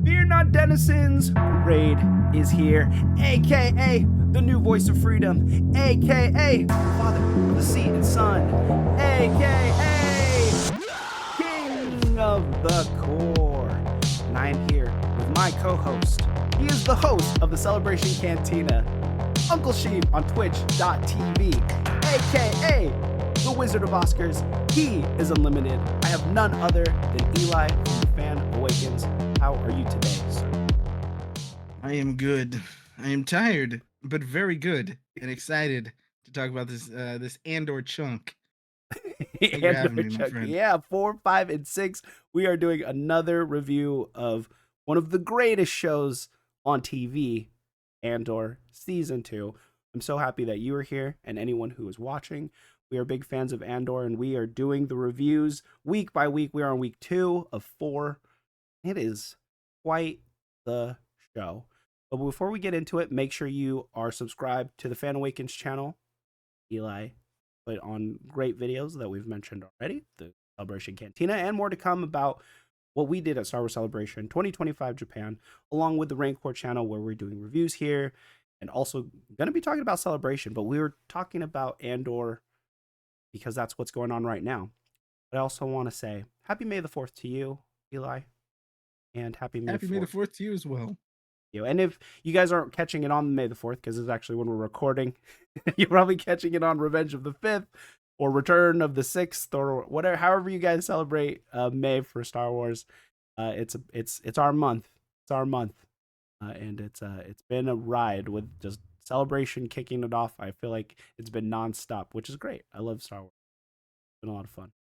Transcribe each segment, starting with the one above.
Fear not, denizens. Raid is here, aka the new voice of freedom, aka Father of the Sea and Sun, aka King of the Core. And I am here with my co-host. He is the host of the Celebration Cantina, Uncle Sheep on twitch.tv, aka the Wizard of Oscars. He is unlimited. I have none other than Eli from the Fan Awakens. How are you today, sir? I am good. I am tired, but very good and excited to talk about this Andor chunk. Thank you for having me, my friend. Yeah, 4, 5, and 6. We are doing another review of one of the greatest shows on TV, Andor Season 2. I'm so happy that you are here and anyone who is watching. We are big fans of Andor, and we are doing the reviews week by week. We are on week 2 of 4. It is quite the show. But before we get into it, make sure you are subscribed to the Fan Awakens channel. Eli put on great videos that we've mentioned already, the Celebration Cantina, and more to come about what we did at Star Wars Celebration 2025 Japan, along with the reigncore channel where we're doing reviews here, and also going to be talking about Celebration. But we were talking about Andor because that's what's going on right now. But I also want to say Happy May the 4th to you, Eli, and Happy May the 4th to you as well. And if you guys aren't catching it on May the 4th, because it's actually when we're recording, you're probably catching it on Revenge of the 5th or Return of the 6th or whatever, however you guys celebrate May for Star Wars. It's our month. It's our month, and it's been a ride with just Celebration kicking it off. I feel like it's been nonstop, which is great. I love Star Wars. It's been a lot of fun.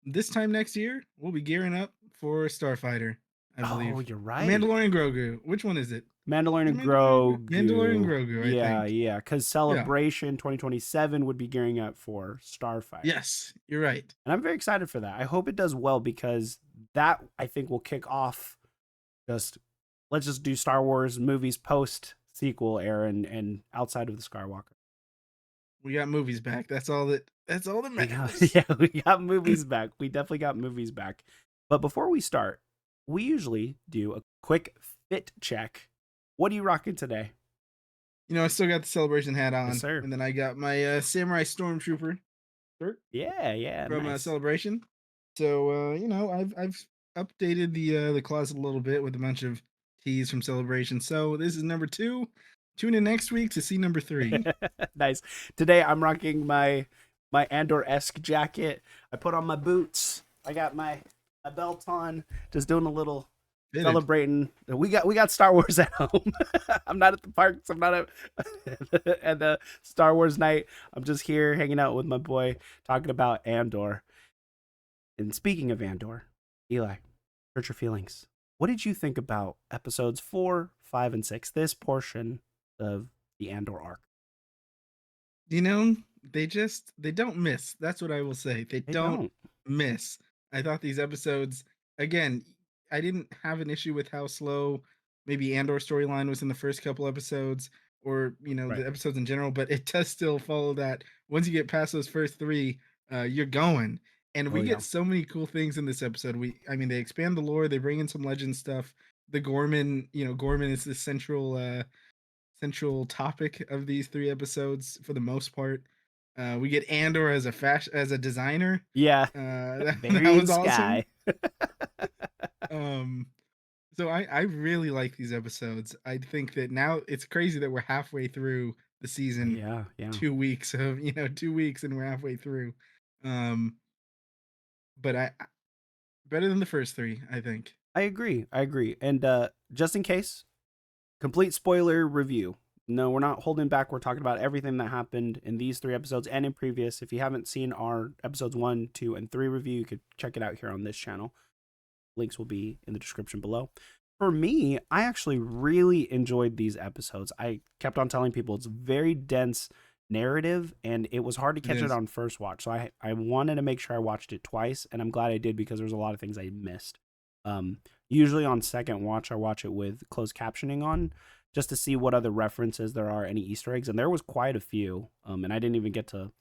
This time next year, we'll be gearing up for Starfighter, I believe. Oh, you're right. Mandalorian Grogu. Which one is it? Mandalorian Grogu. Mandalorian Grogu, I think. Yeah, because Celebration 2027 would be gearing up for Starfighter. Yes, you're right. And I'm very excited for that. I hope it does well because that, I think, will kick off let's just do Star Wars movies post-sequel era and outside of the Skywalker. We got movies back. That's all that matters. We got movies back. We definitely got movies back. But before we start, we usually do a quick fit check. What are you rocking today? I still got the Celebration hat on. Yes, sir. And then I got my Samurai Stormtrooper shirt. Yeah. From nice. Celebration. So, I've updated the closet a little bit with a bunch of tees from Celebration. So this is number 2. Tune in next week to see number 3. Nice. Today I'm rocking my Andor-esque jacket. I put on my boots. I got my belt on. Just doing a little celebrating. We got Star Wars at home. I'm not at the parks. I'm not at the Star Wars night. I'm just here hanging out with my boy, talking about Andor. And speaking of Andor, Eli, hurt your feelings. What did you think about episodes 4, 5, and 6? This portion of the Andor arc. They don't miss. That's what I will say. They don't miss. I thought these episodes, again, I didn't have an issue with how slow maybe Andor storyline was in the first couple episodes or, the episodes in general, but it does still follow that once you get past those first 3, you're going. And we get so many cool things in this episode. They expand the lore, they bring in some legend stuff. The Ghorman is the central topic of these 3 episodes for the most part. We get Andor as a designer. Yeah. That was awesome. So I really like these episodes. I think that now it's crazy that we're halfway through the season. Yeah. 2 weeks of 2 weeks and we're halfway through. But I better than the first 3, I think. I agree. And just in case, complete spoiler review. No, we're not holding back. We're talking about everything that happened in these 3 episodes and in previous. If you haven't seen our episodes 1, 2, and 3 review, you could check it out here on this channel. Links will be in the description below. For me, I actually really enjoyed these episodes. I kept on telling people it's very dense narrative, and it was hard to catch it on first watch. So I wanted to make sure I watched it twice, and I'm glad I did because there's a lot of things I missed. Usually on second watch, I watch it with closed captioning on, just to see what other references there are, any Easter eggs, and there was quite a few, and I didn't even get to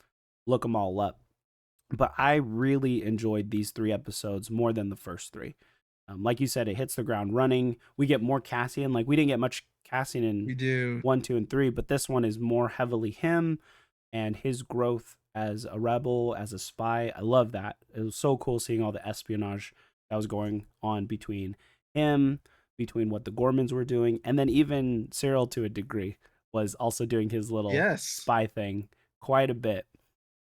look them all up. But I really enjoyed these 3 episodes more than the first 3. Like you said, it hits the ground running. We get more Cassian. Like we didn't get much Cassian in We do. 1, 2, and 3, but this one is more heavily him and his growth as a rebel, as a spy. I love that. It was so cool seeing all the espionage that was going on between him, between what the Ghormans were doing, and then even Syril to a degree was also doing his little Yes. spy thing quite a bit.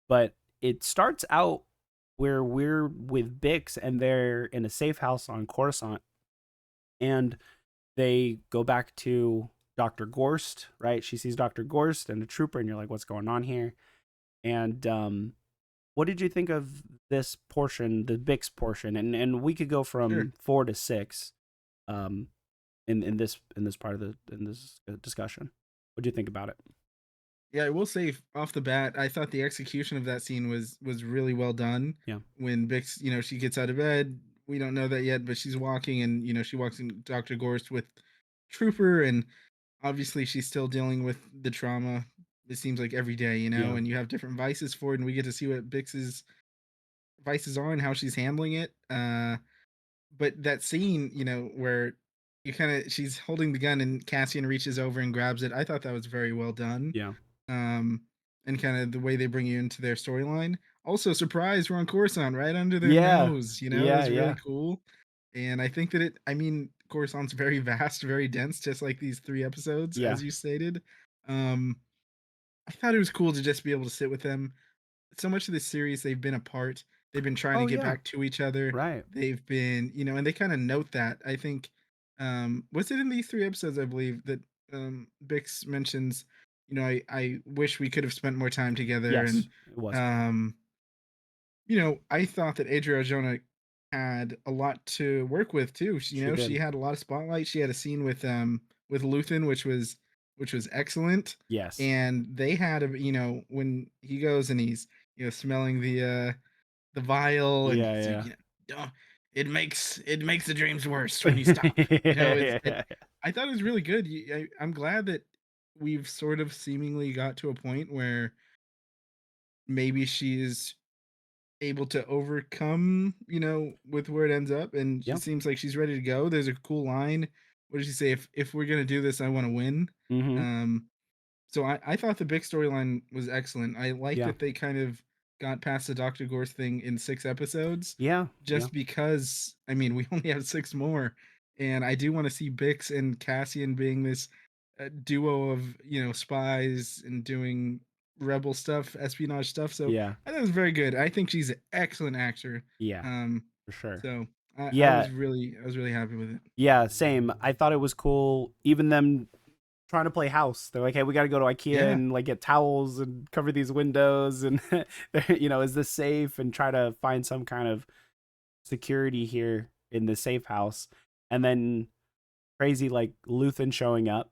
But it starts out where we're with Bix and they're in a safe house on Coruscant, and they go back to Dr. Gorst, right? She sees Dr. Gorst and a trooper, and you're like, what's going on here? And what did you think of this portion, the Bix portion? And we could go Sure. from 4 to 6 um, in this part of in this discussion. What do you think about it? Yeah, I will say off the bat, I thought the execution of that scene was really well done. Yeah. When Bix, she gets out of bed. We don't know that yet, but she's walking, and she walks in Dr. Gorst with Trooper, and obviously she's still dealing with the trauma. It seems like every day, Yeah. and you have different vices for it, and we get to see what Bix's vices are and how she's handling it. But that scene, where you kind of she's holding the gun and Cassian reaches over and grabs it. I thought that was very well done. Yeah. um, and kind of the way they bring you into their storyline. Also, surprise, we're on Coruscant, right under their Yeah. nose. It Yeah. was really Yeah. cool. And I think that Coruscant's very vast, very dense, just like these 3 episodes, Yeah. as you stated. Um, I thought it was cool to just be able to sit with them. So much of this series, they've been apart. They've been trying to Oh get yeah. back to each other. Right. They've been, and they kind of note that. I think, was it in these 3 episodes, I believe, that Bix mentions, I wish we could have spent more time together. And Yes, it was. um, I thought that Adria Arjona had a lot to work with too. She She did. had a lot of spotlight. She had a scene with Luthen, which was excellent. Yes. And they had when he goes and he's smelling the vial, and Yeah. he's like, Yeah. "Don't, it makes the dreams worse when you stop." I thought it was really good. I'm glad that we've sort of seemingly got to a point where maybe she's able to overcome, with where it ends up, and she Yeah. seems like she's ready to go. There's a cool line. What did she say? If we're gonna do this, I want to win. Mm-hmm. Um, so I thought the big storyline was excellent. I like Yeah. that they kind of got past the Dr. Gorse thing in 6 episodes, Yeah. Yeah. just because we only have 6 more, and I do want to see Bix and Cassian being this duo of spies and doing rebel stuff, espionage stuff. So Yeah. I thought it was very good. I think she's an excellent actor. Yeah. Um, For sure. so I Yeah. was really happy with it. Yeah. Same. I thought it was cool. Even them trying to play house. They're like, hey, we got to go to IKEA Yeah, and like get towels and cover these windows. And, is this safe? And try to find some kind of security here in the safe house. And then crazy, like Luthen showing up.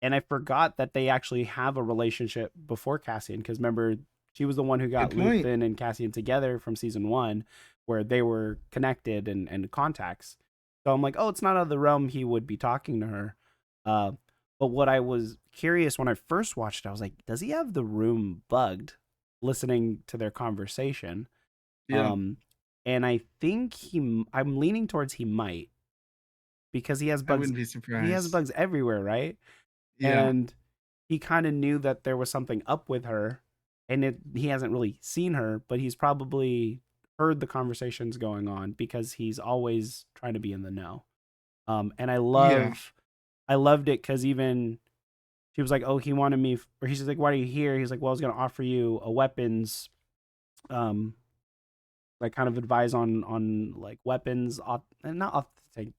And I forgot that they actually have a relationship before Cassian. Because remember, she was the one who got good point. Luthen and Cassian together from season 1, where they were connected and contacts. So I'm like, oh, it's not out of the realm he would be talking to her. Uh, but what I was curious when I first watched it, I was like, does he have the room bugged listening to their conversation? Yeah, Um, and I think I'm leaning towards he might, because he has I bugs. wouldn't be He has surprised. bugs everywhere, right? Yeah, And he kind of knew that there was something up with her, and he hasn't really seen her, but he's probably heard the conversations going on because he's always trying to be in the know. And yeah, I loved it because even she was like, "Oh, he wanted me," or he's like, "Why are you here?" He's like, "Well, I was gonna offer you a weapons, um, like kind of advise on like weapons, and not authentic,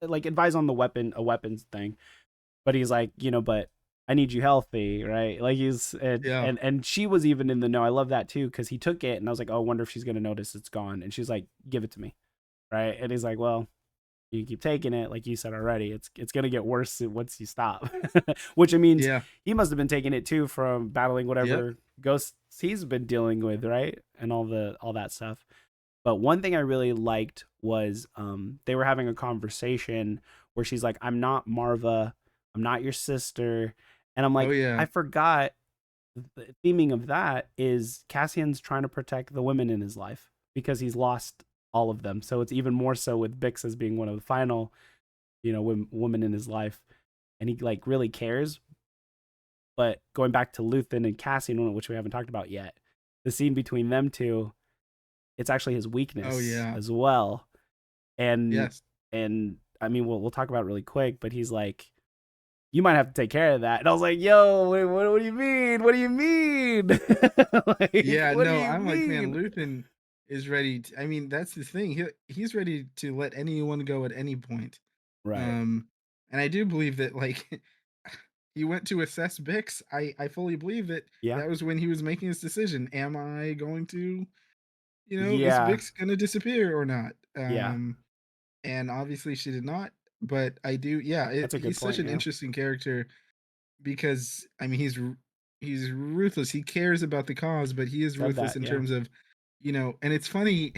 like advise on a weapons thing." But he's like, but I need you healthy, right? Like he's yeah, and she was even in the know. I love that too because he took it, and I was like, oh, I wonder if she's gonna notice it's gone. And she's like, give it to me, right? And he's like, well, you keep taking it, like you said already. It's gonna get worse once you stop. Which it means yeah. he must have been taking it too from battling Yep. whatever ghosts he's been dealing with, right? And all that stuff. But one thing I really liked was they were having a conversation where she's like, I'm not Marva, I'm not your sister. And I'm Oh like, yeah. I forgot the theming of that is Cassian's trying to protect the women in his life because he's lost all of them. So it's even more so with Bix as being one of the final, women in his life, and he like really cares. But going back to Luthen and Cassian, which we haven't talked about yet, the scene between them two, it's actually his Oh weakness yeah. as well. And Yes. and I mean, we'll talk about it really quick, but he's like, you might have to take care of that. And I was like, yo, wait, what do you mean? What do you mean? Like, Yeah, what do no, you I'm like, man, mean? Luthen is ready I mean, that's the thing. He's ready to let anyone go at any point. Right. Um, and I do believe that like he went to assess Bix. I fully believe that Yeah. that was when he was making his decision. Am I going to, is Yeah. Bix gonna disappear or not? Yeah. And obviously she did not. But I do, yeah. That's a good He's such point. an Yeah. interesting character because I mean he's ruthless. He cares about the cause, but he is Said ruthless that. in Yeah. terms of, and it's funny.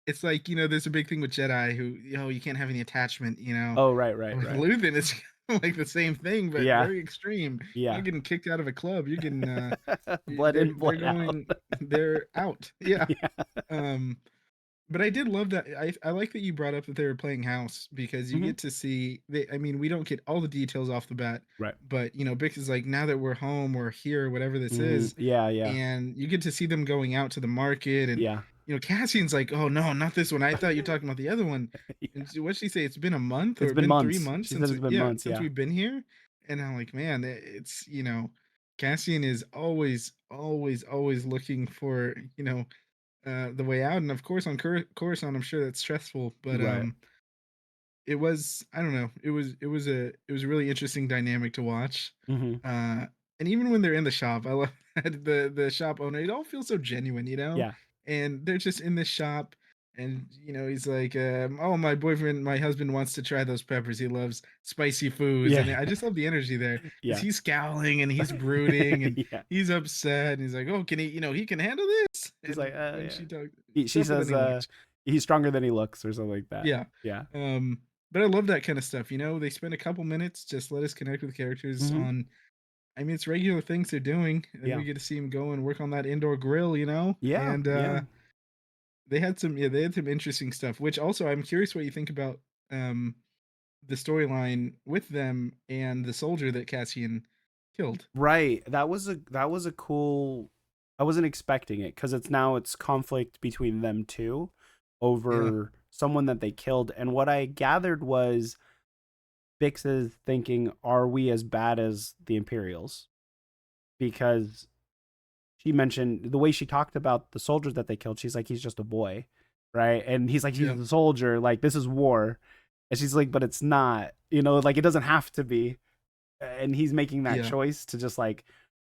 It's like, there's a big thing with Jedi who, you can't have any attachment. Oh, right, right, With right. Luthen, it's like the same thing, but Yeah. very extreme. You're Yeah. getting kicked out of a club. You're getting Blood they're in, they're blood out. going they're out. Yeah. Yeah. Um but I did love that. I like that you brought up that they were playing house because you Hmm. get to see I mean, we don't get all the details off the bat, Right. but Bix is like, now that we're home or here, whatever this is, Yeah. Yeah. and you get to see them going out to the market and Yeah. Cassian's like, "Oh no, not this one. I thought you're talking about the other one." Yeah. And what'd she say? It's been a month It's or been been three months. months She said it's been months. since Yeah. we've been here. And I'm like, man, it's Cassian is always, always, always looking for the way out. And of course, on Coruscant, I'm sure that's stressful, but Right. it was, I don't know, it was a really interesting dynamic to watch. Hmm. Uh, and even when they're in the shop, I love that the shop owner. It all feels so genuine. Yeah. And they're just in this shop, and he's like, "Oh, my boyfriend, my husband wants to try those peppers. He loves spicy foods," and Yeah. I just love the energy there because Yeah. he's scowling and he's brooding and Yeah. he's upset, and he's like, "Oh, can he? He can handle this?" He's And like, when yeah. she talks, She careful than says, he looks. he's stronger than he looks, or something like that. Yeah. Yeah. But I love that kind of stuff. They spend a couple minutes, just let us connect with characters Hmm. on. I mean, it's regular things they're doing, and then Yeah. we get to see them go and work on that indoor grill. Yeah. And Yeah. they had some interesting stuff. Which also, I'm curious what you think about um the storyline with them and the soldier that Cassian killed. Right. That was a cool. I wasn't expecting it because it's conflict between them two Yeah, over someone that they killed, and what I gathered was Bix is thinking, "Are we as bad as the Imperials?" Because she mentioned the way she talked about the soldiers that they killed. She's like, "He's just a boy," right? And he's like, "He's yeah, a soldier. Like this is war," and she's like, "But it's not. Like it doesn't have to be." And he's making that yeah, choice to just like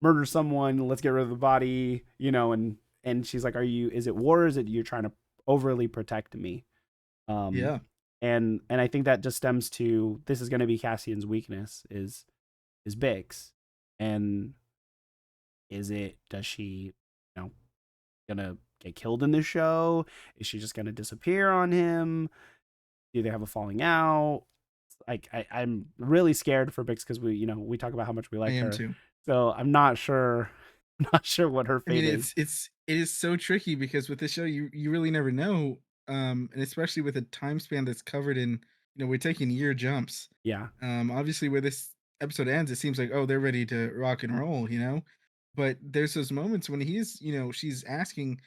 murder someone. Let's get rid of the body. And she's like, is it war, or is it you're trying to overly protect me? um yeah, and I think that just stems to, this is going to be Cassian's weakness, is Bix. And does she, gonna get killed in the show? Is she just gonna disappear on him? Do they have a falling out? Like I'm really scared for Bix because we talk about how much we I like am her. too. So I'm not sure not sure what her I mean, fate is. it is so tricky because with this show, you really never know, and especially with a time span that's covered in, we're taking year jumps. Yeah. Obviously, where this episode ends, it seems like, oh, they're ready to rock and roll. But there's those moments when she's asking,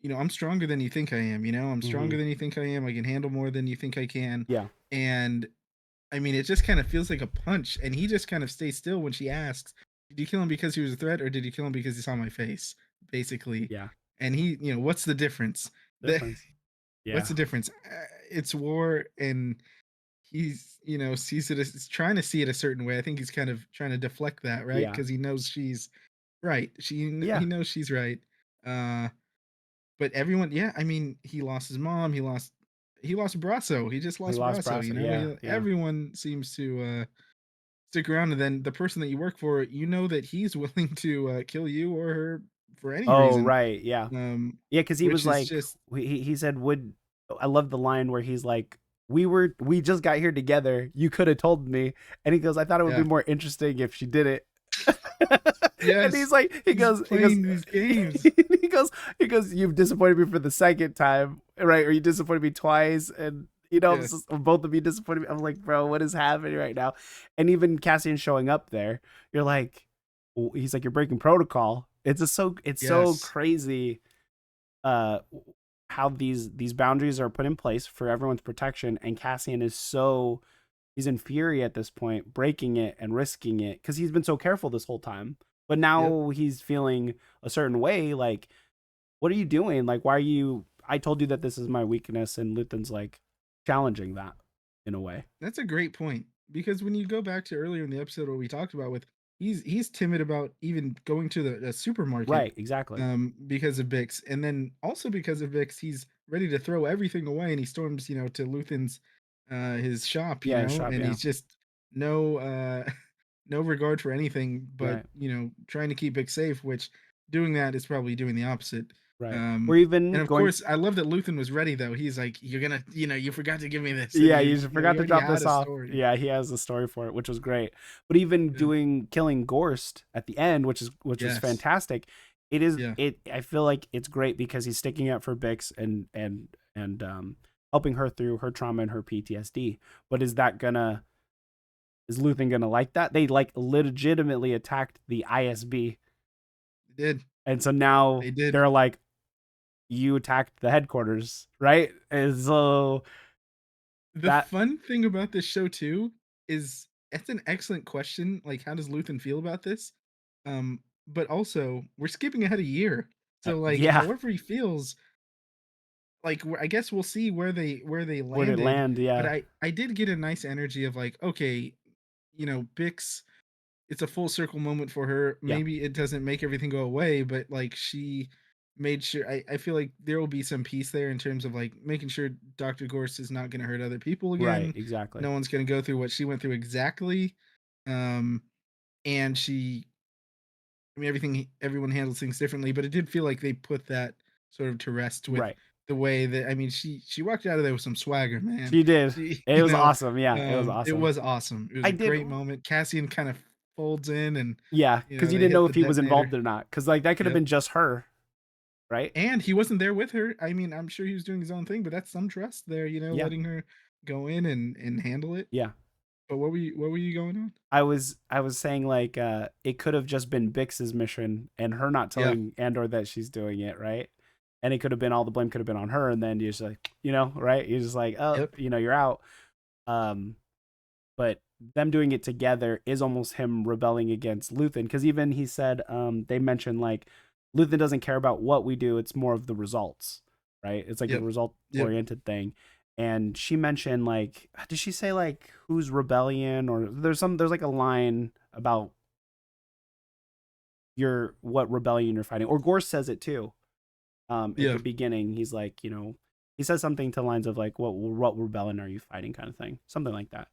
I'm stronger than you think I am. I'm Hmm. stronger than you think I am. I can handle more than you think I can. Yeah. And I mean, it just kind of feels like a punch, and he just kind of stays still when she asks, "Did you kill him because he was a threat, or did you kill him because he saw my face?" Basically, Yeah. and what's the difference? The Difference. what's Yeah. the difference? It's war, and he's sees it as trying to see it a certain way. I think he's kind of trying to deflect that, right? Yeah. Because he knows she's right. He Yeah. knows she's right. Uh, but everyone, yeah, I mean, he lost his mom. He lost Brasso. He just We lost lost Brasso. Brasso. Yeah. Yeah. Everyone seems to stick around, and then the person that you work for, that he's willing to kill you or her for any Oh, reason. right. Yeah. Um, Yeah, because he which was is like, just he said, would, I love the line where he's like, we just got here together. You could have told me. And he goes, I thought it would be yeah, more interesting if she did it. And Yes, he's like, he's playing these games. he goes, you've disappointed me for the second time, right? Or you disappointed me twice, and Yes, both of you disappointed me. I'm like, bro, what is happening right now? And even Cassian showing up there, you're like, he's like, you're breaking protocol. It's so yes, crazy, uh, how these boundaries are put in place for everyone's protection, and Cassian is so he's in fury at this point, breaking it and risking it because he's been so careful this whole time. But yep. now he's feeling a certain way. Like, what are you doing? Like, why are you? I told you that this is my weakness, and Luthen's like challenging that in a way. That's a great point because when you go back to earlier in the episode where we talked about with he's timid about even going to the supermarket Right? Exactly. because of Bix, and then also because of Bix he's ready to throw everything away and he storms to Luthen's his shop, Yeah. Shop. and Yeah. he's just no no regard for anything but Right. trying to keep Bix safe, which doing that is probably doing the opposite. Right. We're um even and of going. course, I love that Luthen was ready though. He's like, "You're gonna, you forgot to give me this," and Yeah, you he forgot to already drop had this a off. story. Yeah, he has a story for it, which was great. But even Yeah. doing killing Gorst at the end, which was Yes. fantastic. It is Yeah. it. I feel like it's great because he's sticking up for Bix and helping her through her trauma and her PTSD. But is Luthen gonna like that? They like legitimately attacked the ISB, They did. and so now They did. they're like, you attacked the headquarters, right? And so The that fun thing about this show too is it's an excellent question. Like, how does Luthen feel about this? But also we're skipping ahead a year, so like, yeah, however he feels, like I guess we'll see where they where did it landed. land? But Yeah, I did get a nice energy of like, okay, Bix, it's a full circle moment for her. yeah. Maybe it doesn't make everything go away, but like she made sure I feel like there will be some peace there in terms of like making sure Dr. Gorse is not gonna hurt other people Right, again. exactly. No one's gonna go through what she went through exactly. Um and she I mean everyone handles things differently, but it did feel like they put that sort of to rest with Right. the way that I mean she walked out of there with some swagger, man. She did. She It was awesome. Yeah, it was it awesome. was awesome. It was I a did great moment. Cassian kind of folds in and yeah, because you they didn't know hit if the he was detonator. involved or not. Because like that could have Yep. been just her, right? And he wasn't there with her. I mean, I'm sure he was doing his own thing, but that's some trust there, Yeah, letting her go in and handle it. yeah. But what were you going on? I was saying like it could have just been Bix's mission and her not Yeah. telling Andor that she's doing it, right? And it could have been all the blame could have been on her, and then you're just like, right? You're just like, oh, Yep. you're out. Um, but them doing it together is almost him rebelling against Luthen because even he said they mentioned like Luthen doesn't care about what we do, it's more of the results, right? It's like a Yep. result Yep. oriented thing. And she mentioned like did she say like who's rebellion, or there's like a line about your what rebellion you're fighting, or Gorse says it too at Yeah. the beginning. He's like, he says something to the lines of like what rebellion are you fighting, kind of thing, something like that.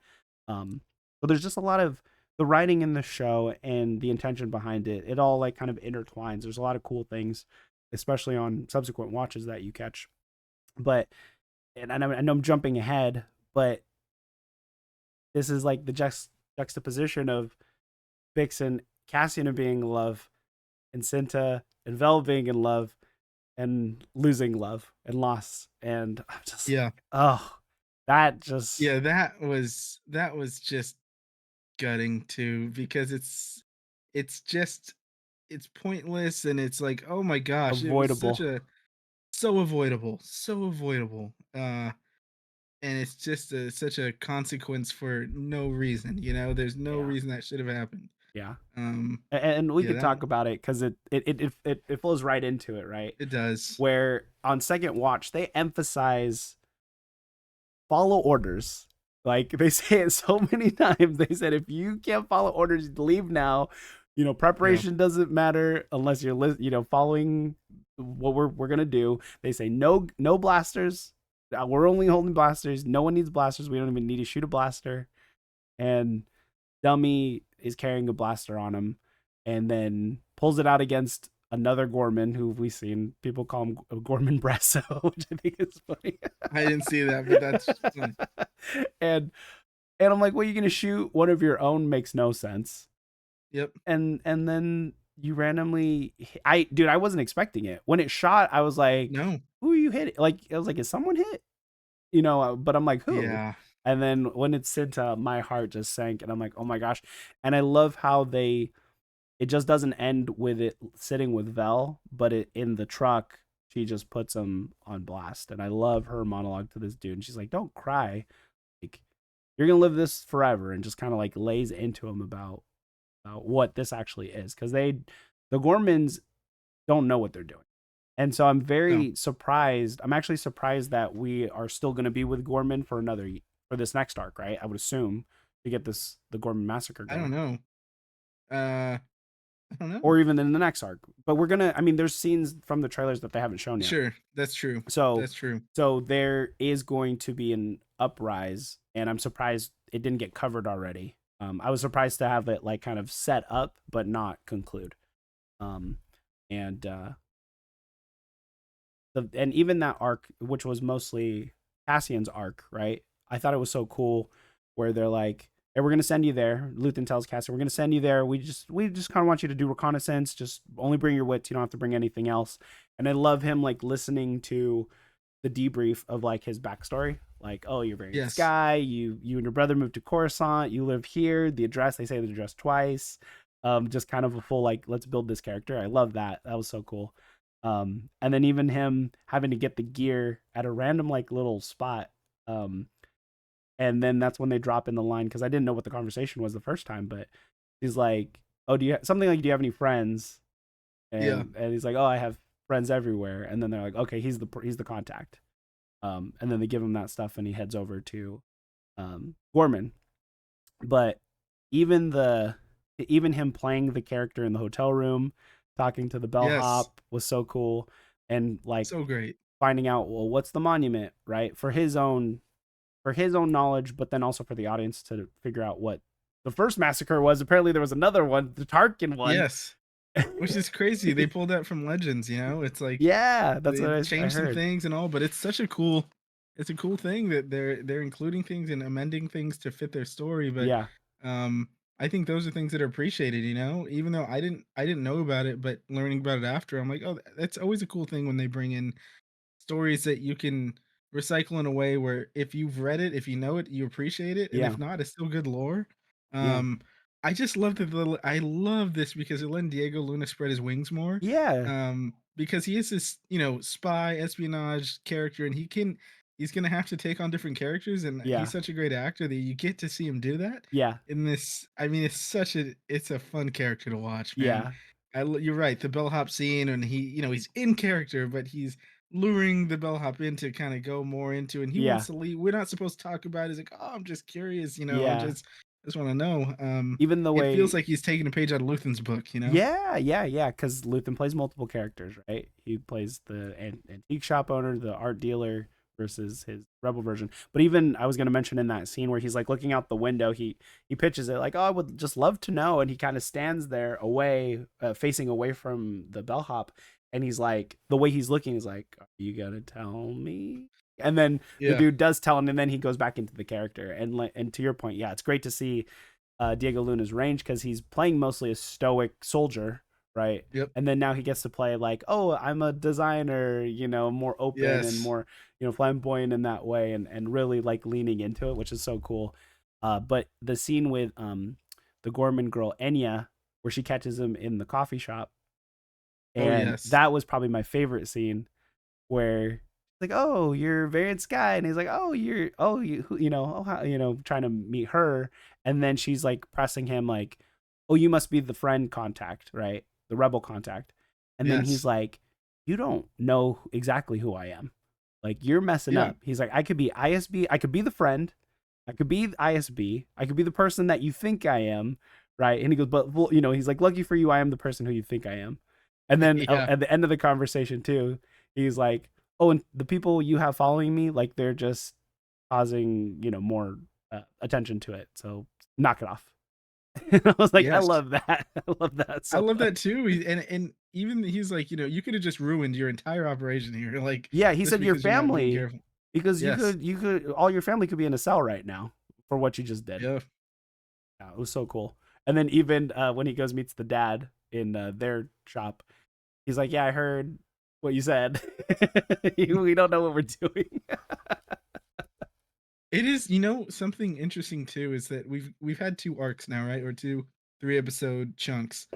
But there's just a lot of the writing in the show and the intention behind it. It all like kind of intertwines. There's a lot of cool things, especially on subsequent watches that you catch. But and I know I'm jumping ahead, but this is like the juxtaposition of Bix and Cassian being in love, and Cinta and Vel being in love, and losing love and loss. And I'm just Yeah. like, oh, that just Yeah, that was just gutting too because it's just it's pointless and it's like, "Oh my gosh, it was avoidable. so avoidable, so avoidable." And it's just such a consequence for no reason. There's no Yeah. reason that should have happened. Yeah. Um, And we yeah, could that talk about it because it flows right into it, right? it does. Where on second watch they emphasize follow orders. Like they say it so many times. They said if you can't follow orders, leave now. Yeah, Preparation doesn't matter unless you're following what we're gonna do. They say no blasters. We're only holding blasters. No one needs blasters. We don't even need to shoot a blaster. And Dummy is carrying a blaster on him, and then pulls it out against another Ghorman who we've seen people call him Ghorman Bresso, which I think is funny. I didn't see that, but that's funny. and and I'm like, well, you're gonna shoot one of your own makes no sense. Yep. And then you randomly, dude, I wasn't expecting it. When it shot, I was like, No. who are you hitting? Like, I was like, is someone hit? But I'm like, who? Yeah. And then when it sent, my heart just sank, and I'm like, oh my gosh. And I love how it just doesn't end with it sitting with Vel, but in the truck, she just puts him on blast. And I love her monologue to this dude. And she's like, don't cry. Like, you're going to live this forever. And just kind of like lays into him about what this actually is. Because the Ghormans don't know what they're doing. And so I'm No. very surprised. I'm actually surprised that we are still going to be with Ghorman for this next arc, right? I would assume to get the Ghorman massacre I going, don't know. I don't know. or even in the next arc. But we're gonna. I mean, there's scenes from the trailers that they haven't shown yet. Sure. That's true. So That's true. so there is going to be an uprise, and I'm surprised it didn't get covered already. I was surprised to have it like kind of set up but not conclude. Um, and and even that arc, which was mostly Cassian's arc, right? I thought it was so cool, where they're like, "Hey, we're gonna send you there." Luthen tells Cassian, "We're gonna send you there. We just kind of want you to do reconnaissance. Just only bring your wits. You don't have to bring anything else." And I love him like listening to the debrief of like his backstory. Like, oh, you're a very nice Yes. guy. You and your brother moved to Coruscant. You live here. The address, they say the address twice. Just kind of a full like, let's build this character. I love that. That was so cool. And then even him having to get the gear at a random like little spot. And then that's when they drop in the line, because I didn't know what the conversation was the first time, but he's like, "Oh, something like, do you have any friends?" Yeah. And he's like, "Oh, I have friends everywhere." And then they're like, "Okay, he's the contact." And then they give him that stuff, and he heads over to Gorman. But even even him playing the character in the hotel room, talking to the Yes. bellhop was so cool, and like So great. finding out, well, what's the monument, right? For his own knowledge, but then also for the audience to figure out what the first massacre was. Apparently, there was another one, the Tarkin one. Yes. Which is crazy. They pulled that from Legends, you know? It's like Yeah, that's they what I changed some heard. things and all, but it's a cool thing that they're including things and amending things to fit their story. But Yeah, um I think those are things that are appreciated, you know? Even though I didn't know about it, but learning about it after, I'm like, oh, that's always a cool thing when they bring in stories that you can recycle in a way where if you've read it, if you know it, you appreciate it, and yeah, if not, it's still good lore. yeah, Um, I just love I love this because it letting Diego Luna spread his wings more. yeah, Because he is this, spy espionage character, and he's gonna have to take on different characters, and he's yeah, such a great actor that you get to see him do that yeah, in this. I mean, it's a fun character to watch, man. yeah, You're right, the bellhop scene, and he's in character, but he's luring the bellhop in to kinda go more into, and he wants yeah, to leave. We're not supposed to talk about it. He's like, "Oh, I'm just curious, I yeah. just wanna know." Even the It feels way, like he's taking a page out of Luthen's book, you know? yeah, yeah, yeah, because Luthen plays multiple characters, right? He plays the antique shop owner, the art dealer, versus his rebel version. But even I was going to mention in that scene where he's like looking out the window, he pitches it like, "Oh, I would just love to know," and he kind of stands there away, facing away from the bellhop, and he's like, the way he's looking is like, "Are you gonna tell me?" And then the Yeah. dude does tell him, and then he goes back into the character. And to your point, yeah, it's great to see Diego Luna's range, because he's playing mostly a stoic soldier, right? Yep. And then now he gets to play like, oh, I'm a designer, more open and Yes. more, flamboyant in that way, and really like leaning into it, which is so cool. But the scene with the Gorman girl Enya, where she catches him in the coffee shop, Oh, and yes. that was probably my favorite scene, where like, oh, you're Variant Sky, and he's like, oh, oh, how, trying to meet her, and then she's like pressing him like, oh, you must be the friend contact, right? The rebel contact. And then he's Yes. like, you don't know exactly who I am. Like, you're messing Yeah. up. He's like, I could be ISB, I could be the friend, I could be ISB, I could be the person that you think I am, right? And he goes, but well, he's like, lucky for you, I am the person who you think I am. And then Yeah. at the end of the conversation too, he's like, oh, and the people you have following me, like, they're just causing, more attention to it. So knock it off. And I was like, I Yes. love that. I love that I so love much. that too. And even he's like, you could have just ruined your entire operation here, like, Yeah, he just said your because you're not being family, careful. because Yes. all your family could be in a cell right now for what you just did. Yeah. Yeah, it was so cool. And then even when he goes meets the dad, in their shop. He's like, yeah, I heard what you said. We don't know what we're doing. It is, something interesting too is that we've had 2 arcs now, right? Or 2 3-episode chunks.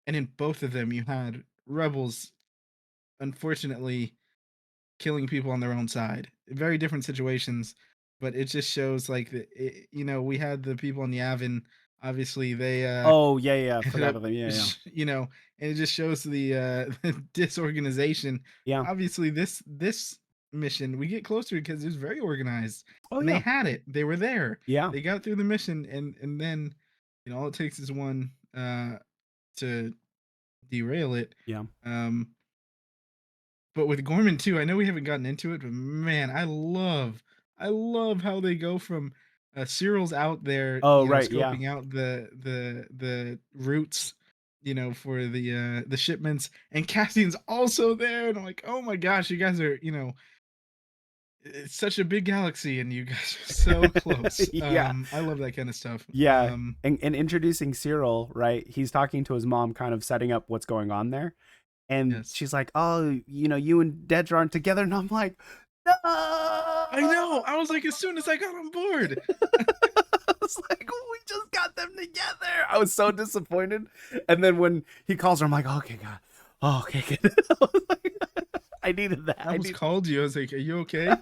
And in both of them you had rebels unfortunately killing people on their own side. Very different situations, but it just shows like we had the people in Yavin, obviously they Oh yeah, yeah, I ended forgot up, about them. Yeah, yeah, and it just shows the the disorganization. yeah. Obviously this mission we get closer because it was very organized Oh and they yeah, had it. They were there. yeah, They got through the mission and then all it takes is one to derail it. yeah. Um but with Gorman too, I know we haven't gotten into it, but man, I love how they go from Syril's out there, Oh right, yeah, scoping out the routes, for the shipments, and Cassian's also there, and I'm like, oh my gosh, you guys are, it's such a big galaxy, and you guys are so close. yeah, I love that kind of stuff. yeah. And introducing Cyril, right? He's talking to his mom, kind of setting up what's going on there. And Yes, she's like, "Oh, you and Dedra aren't together," and I'm like, "No!" I know. I was like, as soon as I got on board, I was like, "We just got them together." I was so disappointed. And then when he calls her, I'm like, "Okay, God, oh, okay, good." I needed that. I almost called you. I was like, "Are you okay?"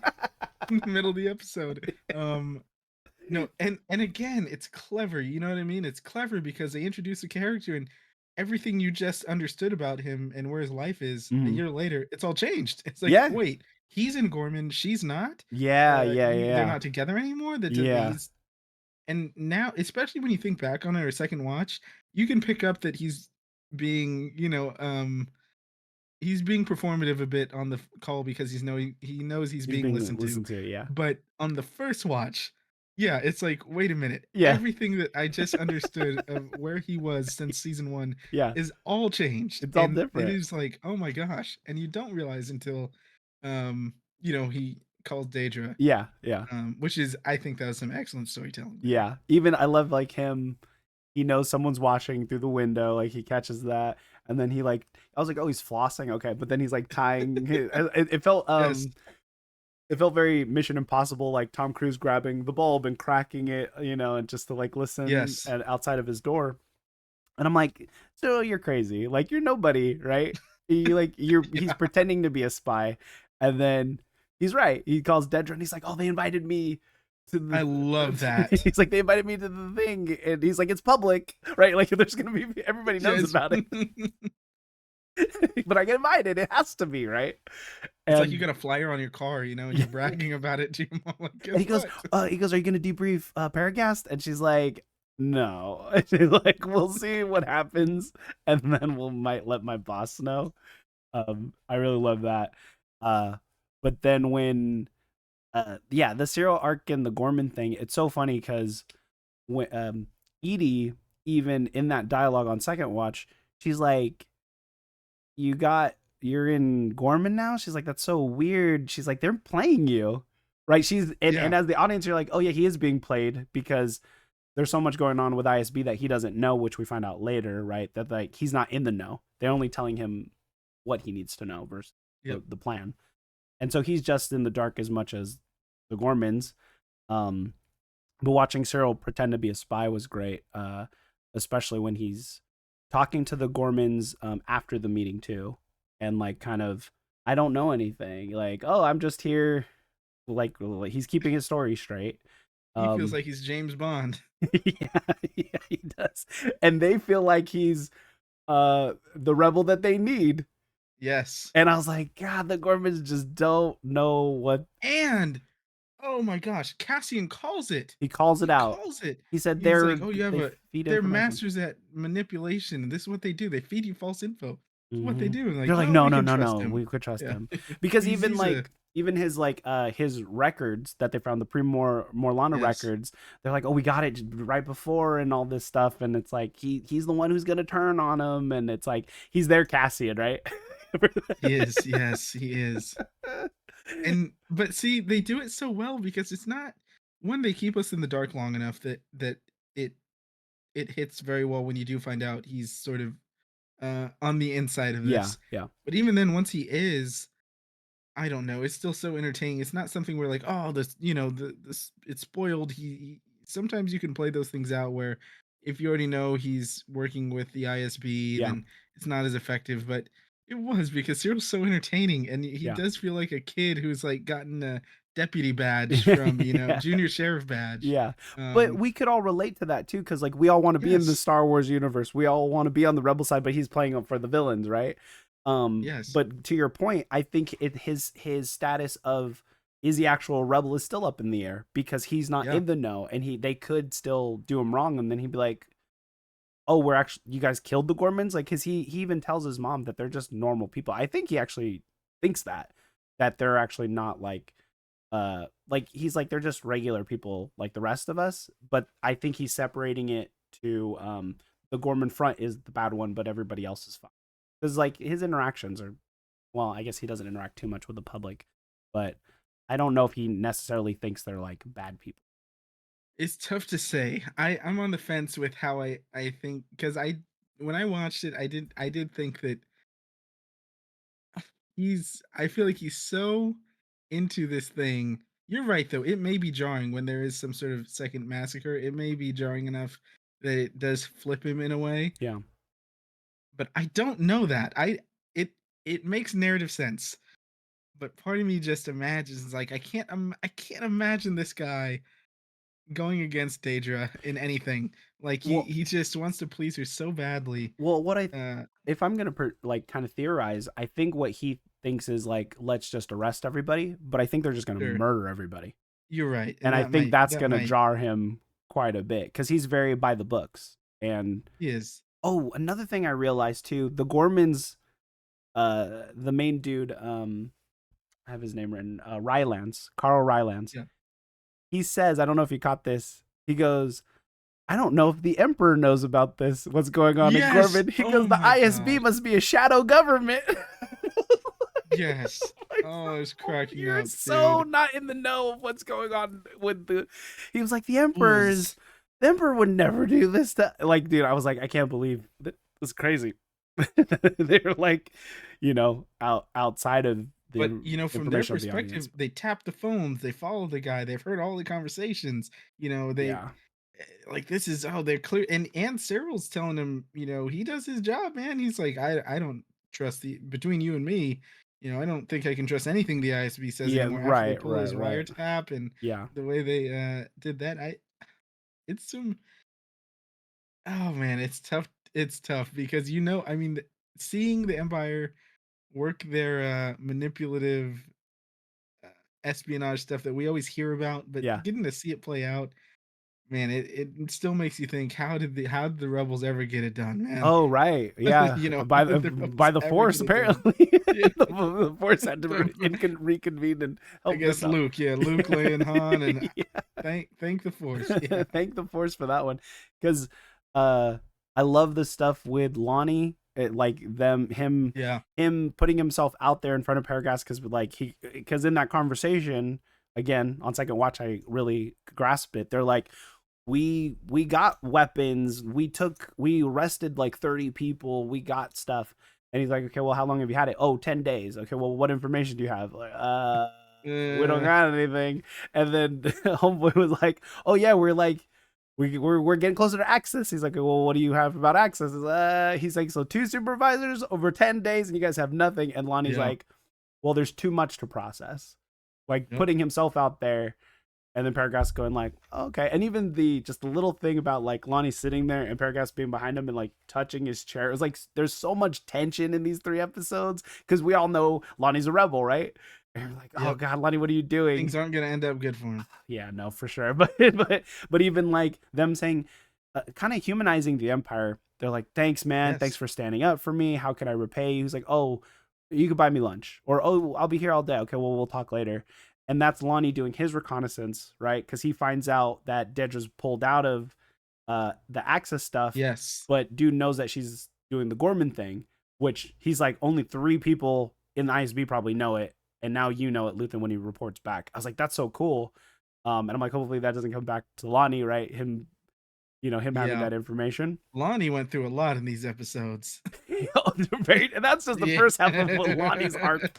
In the middle of the episode. No, and again, it's clever. You know what I mean? It's clever because they introduce a character and everything you just understood about him and where his life is a Mhm. year later, it's all changed. It's like, Yeah, wait, he's in Gorman, she's not. yeah, yeah, They're yeah, not together anymore. That yeah. he's and now, especially when you think back on it or second watch, you can pick up that he's being, he's being performative a bit on the call because he knows he's He's being being listened to. listened to. Yeah, But on the first watch, yeah, it's like, wait a minute, yeah, everything that I just understood of where he was since season 1 yeah. is all changed, It's all and it different. is like, oh my gosh, and you don't realize until, he calls Daedra, Yeah, yeah. which is, I think that was some excellent storytelling there. Yeah. Even I love like him. He knows someone's watching through the window. Like he catches that, and then he like I was like, oh, he's flossing. Okay, but then he's like tying. It felt Yes, it felt very Mission Impossible, like Tom Cruise grabbing the bulb and cracking it, and just to like listen yes, at outside of his door. And I'm like, so you're crazy. Like you're nobody, right? He's yeah, pretending to be a spy, and then he's right. He calls Dedra and he's like, oh, they invited me to I love that. he's like they invited me to the thing, and he's like it's public, right? Like there's gonna be everybody knows Yes. about it. But I get invited, it has to be right. It's like you And got a flyer on your car, and you're bragging about it to your mom, like, and "Guess what?" he goes, are you gonna debrief Paragast? And she's like, no. And she's like, we'll see what happens, and then we'll might let my boss know. I really love that. But then when yeah, the Cyril arc and the Gorman thing, it's so funny because when Edie, even in that dialogue on second watch, she's like, you're in Gorman now? She's like, that's so weird. She's like, they're playing you. Right? And Yeah, as the audience, you're like, oh yeah, he is being played because there's so much going on with ISB that he doesn't know, which we find out later, right? That like he's not in the know. They're only telling him what he needs to know versus yep. the plan. And so he's just in the dark as much as the Gormans. Um, but watching Cyril pretend to be a spy was great, especially when he's talking to the Gormans after the meeting too, and like kind of I don't know anything. Like, oh, I'm just here. Like he's keeping his story straight. He feels Um, like he's James Bond. yeah, yeah, he does, and they feel like he's the rebel that they need. Yes. And I was like, God, the Gormans just don't know what And, oh my gosh, Cassian calls it. he calls it He out. calls it. He said He's like, "Oh, they feed they're information. masters at manipulation. This is what they do. They feed you false info. It's what they Mm-hmm. do." And like, They're like, "No, no, we no, can no, trust no. him." We could trust Yeah. him because He's a even his records that they found, the Morlana yes. records, they're like, oh, we got it right before and all this stuff, and it's like he's the one who's gonna turn on him, and it's like he's their Cassian, right? He is. Yes, he is. And but see, they do it so well because it's not one, they keep us in the dark long enough that it it hits very well when you do find out he's sort of on the inside of Yeah, this. yeah, But even then, once he is, I don't know. It's still so entertaining. It's not something where like, oh, this, this it's spoiled. Sometimes you can play those things out where if you already know he's working with the ISB, yeah, then it's not as effective. But it was because Cyril's so entertaining, and he yeah. does feel like a kid who's like gotten a deputy badge from Yeah. junior sheriff badge. Yeah. But Um, we could all relate to that too, because like we all want to be in the yes, Star Wars universe. We all want to be on the rebel side, but he's playing up for the villains, right? yes, But to your point, I think his status of is he actual rebel is still up in the air because he's not yeah, in the know, and they could still do him wrong, and then he'd be like, "Oh, we're actually you guys killed the Gormans," like because he even tells his mom that they're just normal people. I think he actually thinks that they're actually not like he's like they're just regular people like the rest of us, but I think he's separating it to the Gorman front is the bad one, but everybody else is fine because like his interactions are, well, I guess he doesn't interact too much with the public, but I don't know if he necessarily thinks they're like bad people. it's tough to say. I'm on the fence with how I think, because I when I watched it, I did think that I feel like he's so into this thing. You're right though. It may be jarring when there is some sort of second massacre. It may be jarring enough that it does flip him in a way, Yeah. but I don't know that. It it makes narrative sense. But part of me just imagines like I can't imagine this guy going against Daedra in anything. Like he Well, he just wants to please her so badly. what I Uh if I'm gonna like kind of theorize, I think what he thinks is like let's just arrest everybody, but I think they're just gonna sure. murder everybody. You're right. And And I think that's that gonna might jar him quite a bit because he's very by the books. And is. oh, another thing I realized too, the Gormans, the main dude, I have his name written, Rylance, Carl Rylance. Yeah. He says, I don't know if you caught this. He goes, I don't know if the Emperor knows about this. What's going on in Yes! Gorman? He Oh goes, the my ISB god. must be a shadow government. Yes. Oh, I was cracking You're up, so dude. not in the know of what's going on with the. He was like, Fools. the Emperor would never do this to. Like, dude, I was like, I can't believe that was crazy. They're like, outside of the But, from their information of the audience. perspective, they tap the phones, they follow the guy, they've heard all the conversations, they Yeah, like, this is oh, they're clear, and Cyril's telling him, he does his job, man. He's like, I don't trust the between you and me, I don't think I can trust anything the ISB says yeah, anymore after they right, pull right, his right. wiretap and Yeah. the way they, did that. It's some Oh man, it's tough because I mean, seeing the Empire work their manipulative uh, espionage stuff that we always hear about, but Yeah. getting to see it play out, man, it still makes you think, how did the rebels ever get it done, man? Oh, right. Yeah. How By the did the by rebels the ever Force, get it done? apparently. Yeah, The Force had to the- reconvene and I help guess them out. Luke, yeah, Luke, Leia, and Han, and Yeah. thank the Force, yeah, Thank the Force for that one, because uh, I love the stuff with Lonnie. Like yeah, him putting himself out there in front of Paragas, because in that conversation again on second watch, I really grasp it. They're like, we got weapons, we arrested like 30 people, we got stuff, and he's like, okay, well, how long have you had it? Oh, 10 days. Okay, well, what information do you have? Like, we don't uh, got anything. And then homeboy was like, oh yeah, we're like we're getting closer to access. He's like, well, what do you have about access? He's like, so 2 supervisors over 10 days and you guys have nothing. And Lonnie's yeah, like, well, there's too much to process, like yep, putting himself out there. And then Paragas going like, oh, okay. And even the little thing about like Lonnie sitting there and Paragas being behind him and like touching his chair. It was like there's so much tension in these 3 episodes because we all know Lonnie's a rebel, right? And you're like, oh yep. God, Lonnie, what are you doing? Things aren't gonna end up good for him. Yeah, no, for sure. But even like them saying, kind of humanizing the Empire. They're like, thanks, man. Thanks Yes, for standing up for me. How can I repay you? He's like, oh, you could buy me lunch, or oh, I'll be here all day. Okay, well, we'll talk later. And that's Lonnie doing his reconnaissance, right? Because he finds out that Dedra's pulled out of the Axis stuff, yes, but dude knows that she's doing the Gorman thing, which he's like, only 3 people in the ISB probably know it, and now you know it, Luthen, when he reports back. I was like, that's so cool. And I'm like, hopefully that doesn't come back to Lonnie, right? Him having yeah. that information. Lonnie went through a lot in these episodes. That's just the first half of Lonnie's arc.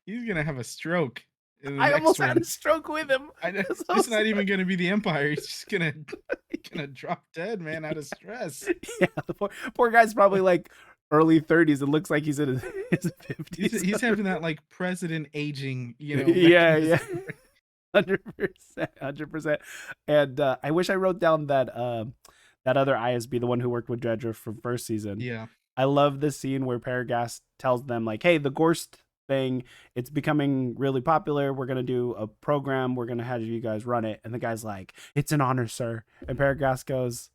He's gonna have a stroke. I almost had a stroke with him. It's not even gonna be the Empire. He's just gonna drop dead, man, out of stress. Yeah, the poor guy's probably like early 30s. It looks like he's in his 50s. He's having that like president aging, Yeah. 100%. And I wish I wrote down that other ISB, the one who worked with Dredger from first season. Yeah. I love the scene where Paragast tells them like, hey, the Gorst thing, it's becoming really popular. We're going to do a program. We're going to have you guys run it. And the guy's like, it's an honor, sir. And Paragast goes,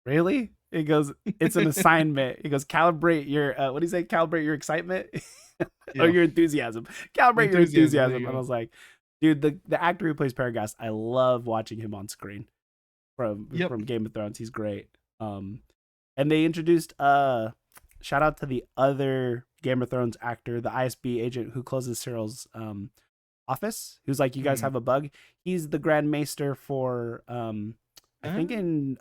really? He goes, it's an assignment. He goes, calibrate your, what do you say? Calibrate your excitement or your enthusiasm. Calibrate your enthusiasm. And I was like, dude, the actor who plays Paragast, I love watching him on screen from Game of Thrones. He's great. And they introduced, shout out to the other Game of Thrones actor, the ISB agent who closes Syril's office, who's like, you guys have a bug. He's the Grand Maester for I think in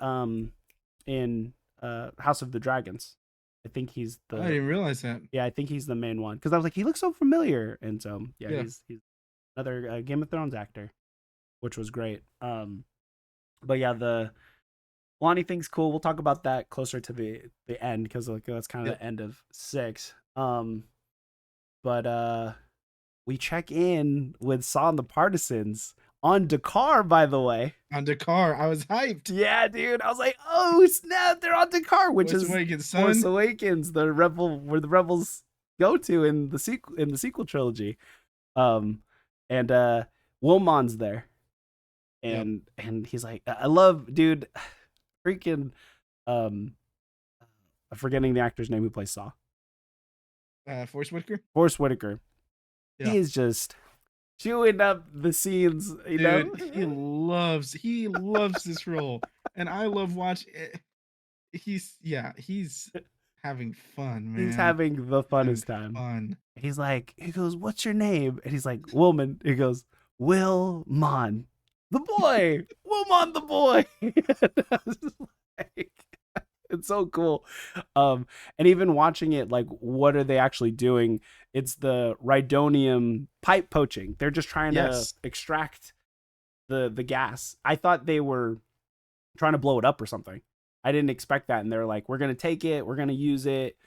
House of the Dragons. I think he's the I didn't realize that. Yeah, I think he's the main one. Because I was like, he looks so familiar. And so he's another Game of Thrones actor, which was great. But yeah, the Lonnie thing's cool. We'll talk about that closer to the end because like that's kind of the end of 6. But we check in with Saw and the Partisans on Dakar, by the way. On Dakar, I was hyped. Yeah, dude. I was like, oh snap, they're on Dakar, which Force is Awakens, son. Force Awakens, the rebel where the rebels go to in the sequel trilogy. And Woolmon's there. And he's like, I love, dude, freaking I'm forgetting the actor's name who plays Saw. Forrest Whitaker. Yeah. He is just chewing up the scenes, you know. He loves this role, and I love watching it. He's having fun, man. He's having the funnest time. Fun. He's like, he goes, "What's your name?" And he's like, "Woolman." He goes, "Willmon, the boy, Willmon, the boy." I was just like, it's so cool. And even watching it, like, what are they actually doing? It's the Rhydonium pipe poaching. They're just trying to extract the gas. I thought they were trying to blow it up or something. I didn't expect that. And they're like, we're going to take it. We're going to use it.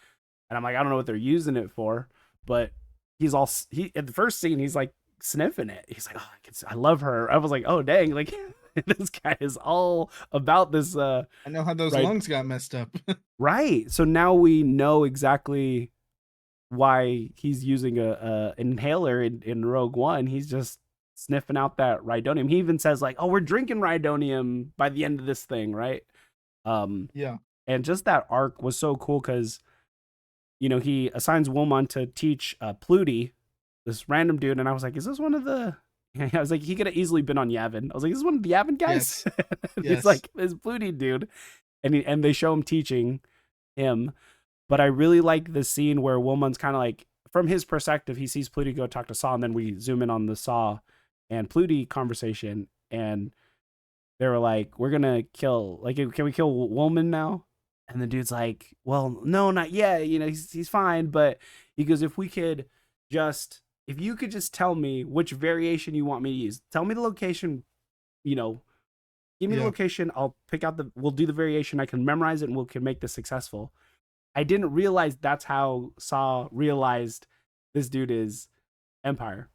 And I'm like, I don't know what they're using it for. But he at the first scene, he's like sniffing it. He's like, oh, I love her. I was like, oh, dang. Like, this guy is all about this. I know how those lungs got messed up. Right. So now we know exactly why he's using a inhaler in Rogue One. He's just sniffing out that Rhydonium. He even says like, oh, we're drinking Rhydonium by the end of this thing, right? And just that arc was so cool because, you know, he assigns Woolman to teach Pluty, this random dude, and I was like, is this one of the... I was like, he could have easily been on Yavin. I was like, is this one of the Yavin guys? Yes. He's like, this Pluty dude. And they show him teaching him. But I really like the scene where Woolman's kind of like, from his perspective, he sees Pluty go talk to Saw, and then we zoom in on the Saw and Pluty conversation, and they were like, we're gonna kill, like, can we kill Woolman now? And the dude's like, well, no, not yet. You know, he's fine. But he goes, if you could just tell me which variation you want me to use, tell me the location, you know, give me the location. I'll pick out we'll do the variation. I can memorize it and we can make this successful. I didn't realize that's how Saw realized this dude is Empire,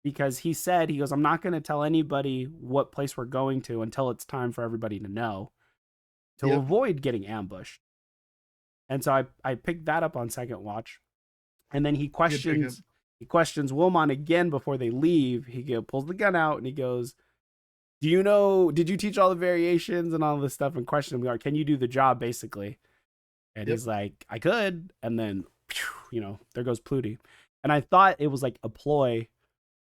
because he goes, I'm not going to tell anybody what place we're going to until it's time for everybody to know, to avoid getting ambushed. And so I picked that up on second watch. And then he questions Woolman again before they leave. He pulls the gun out and he goes, did you teach all the variations and all this stuff? And question him, can you do the job basically? And he's like, I could. And then, you know, there goes Pluty. And I thought it was like a ploy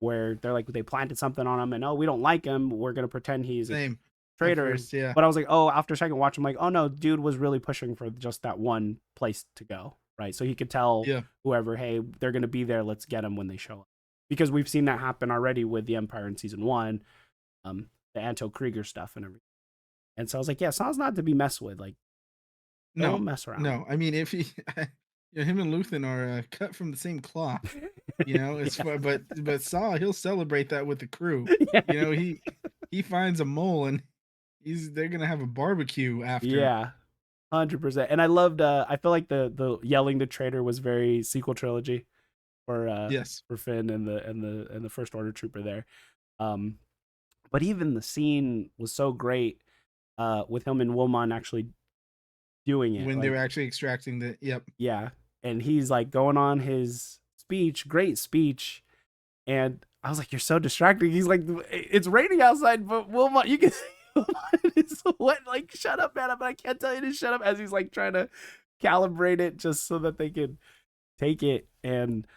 where they're like, they planted something on him and, oh, we don't like him. We're going to pretend he's a traitor. But I was like, oh, after second watch, I'm like, oh no, dude was really pushing for just that one place to go. Right. So he could tell whoever, hey, they're going to be there. Let's get them when they show up. Because we've seen that happen already with the Empire in season 1, the Anto Krieger stuff and everything. And so I was like, yeah, Saw's not to be messed with. Like, don't mess around. No, I mean, him and Luthen are cut from the same cloth. It's Yeah. fun, but Saw, he'll celebrate that with the crew. Yeah. He finds a mole and they're gonna have a barbecue after. Yeah. 100%. And I loved I feel like the yelling the traitor was very sequel trilogy Yes. for Finn and the first order trooper there. Um but even the scene was so great with him and Wilmon actually doing it. When they Like were actually extracting the yep. yeah. And he's like going on his speech, great speech. And I was like, you're so distracting. He's like, it's raining outside, but Wilmot, you can see Wilmot is wet. Like, shut up, man. But I can't tell you to shut up as he's like trying to calibrate it just so that they could take it. And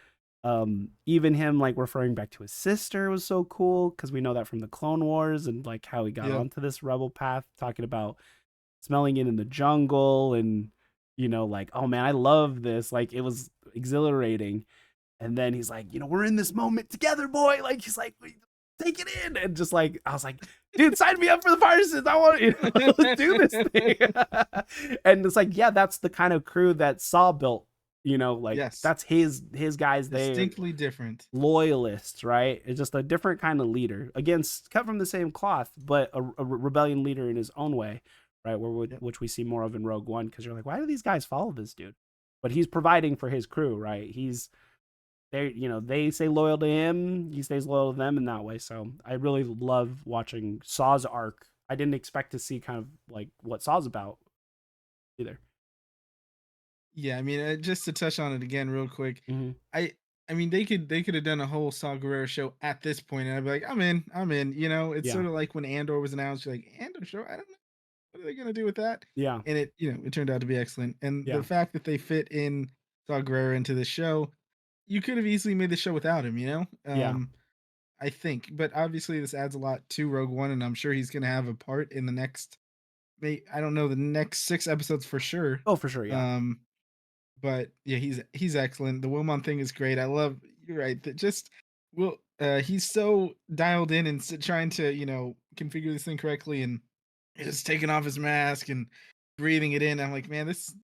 even him like referring back to his sister was so cool because we know that from the Clone Wars and like how he got Yep. onto this rebel path, talking about smelling it in the jungle and like, oh man, I love this. Like it was exhilarating. And then he's like, we're in this moment together, boy. Like he's like, take it in, and just like I was like, dude, sign me up for the Viruses. I want let's do this thing. And it's like, yeah, that's the kind of crew that Saw built. Like Yes. that's his guys. They Distinctly different. loyalists, right? It's just a different kind of leader. Against cut from the same cloth, but a rebellion leader in his own way, right? Yep. Which we see more of in Rogue One, because you're like, why do these guys follow this dude? But he's providing for his crew, right? They say loyal to him, he stays loyal to them in that way. So I really love watching Saw's arc. I didn't expect to see kind of like what Saw's about either. Yeah, I mean, just to touch on it again real quick, Mm-hmm. I mean they could have done a whole Saw Gerrera show at this point, and I'd be like, I'm in. It's Yeah, sort of like when Andor was announced, you're like, Andor show, I don't know what are they gonna do with that, yeah, and it turned out to be excellent, and the yeah, fact that they fit in Saw Gerrera into the show, you could have easily made the show without him, yeah. I think, but obviously this adds a lot to Rogue One, and I'm sure he's gonna have a part in the next, I don't know, the next 6 episodes for sure. Oh, for sure, yeah. Um, but yeah, he's excellent. The Wilmon thing is great. I love you're right. That just will he's so dialed in and trying to, configure this thing correctly and just taking off his mask and breathing it in. I'm like, man, this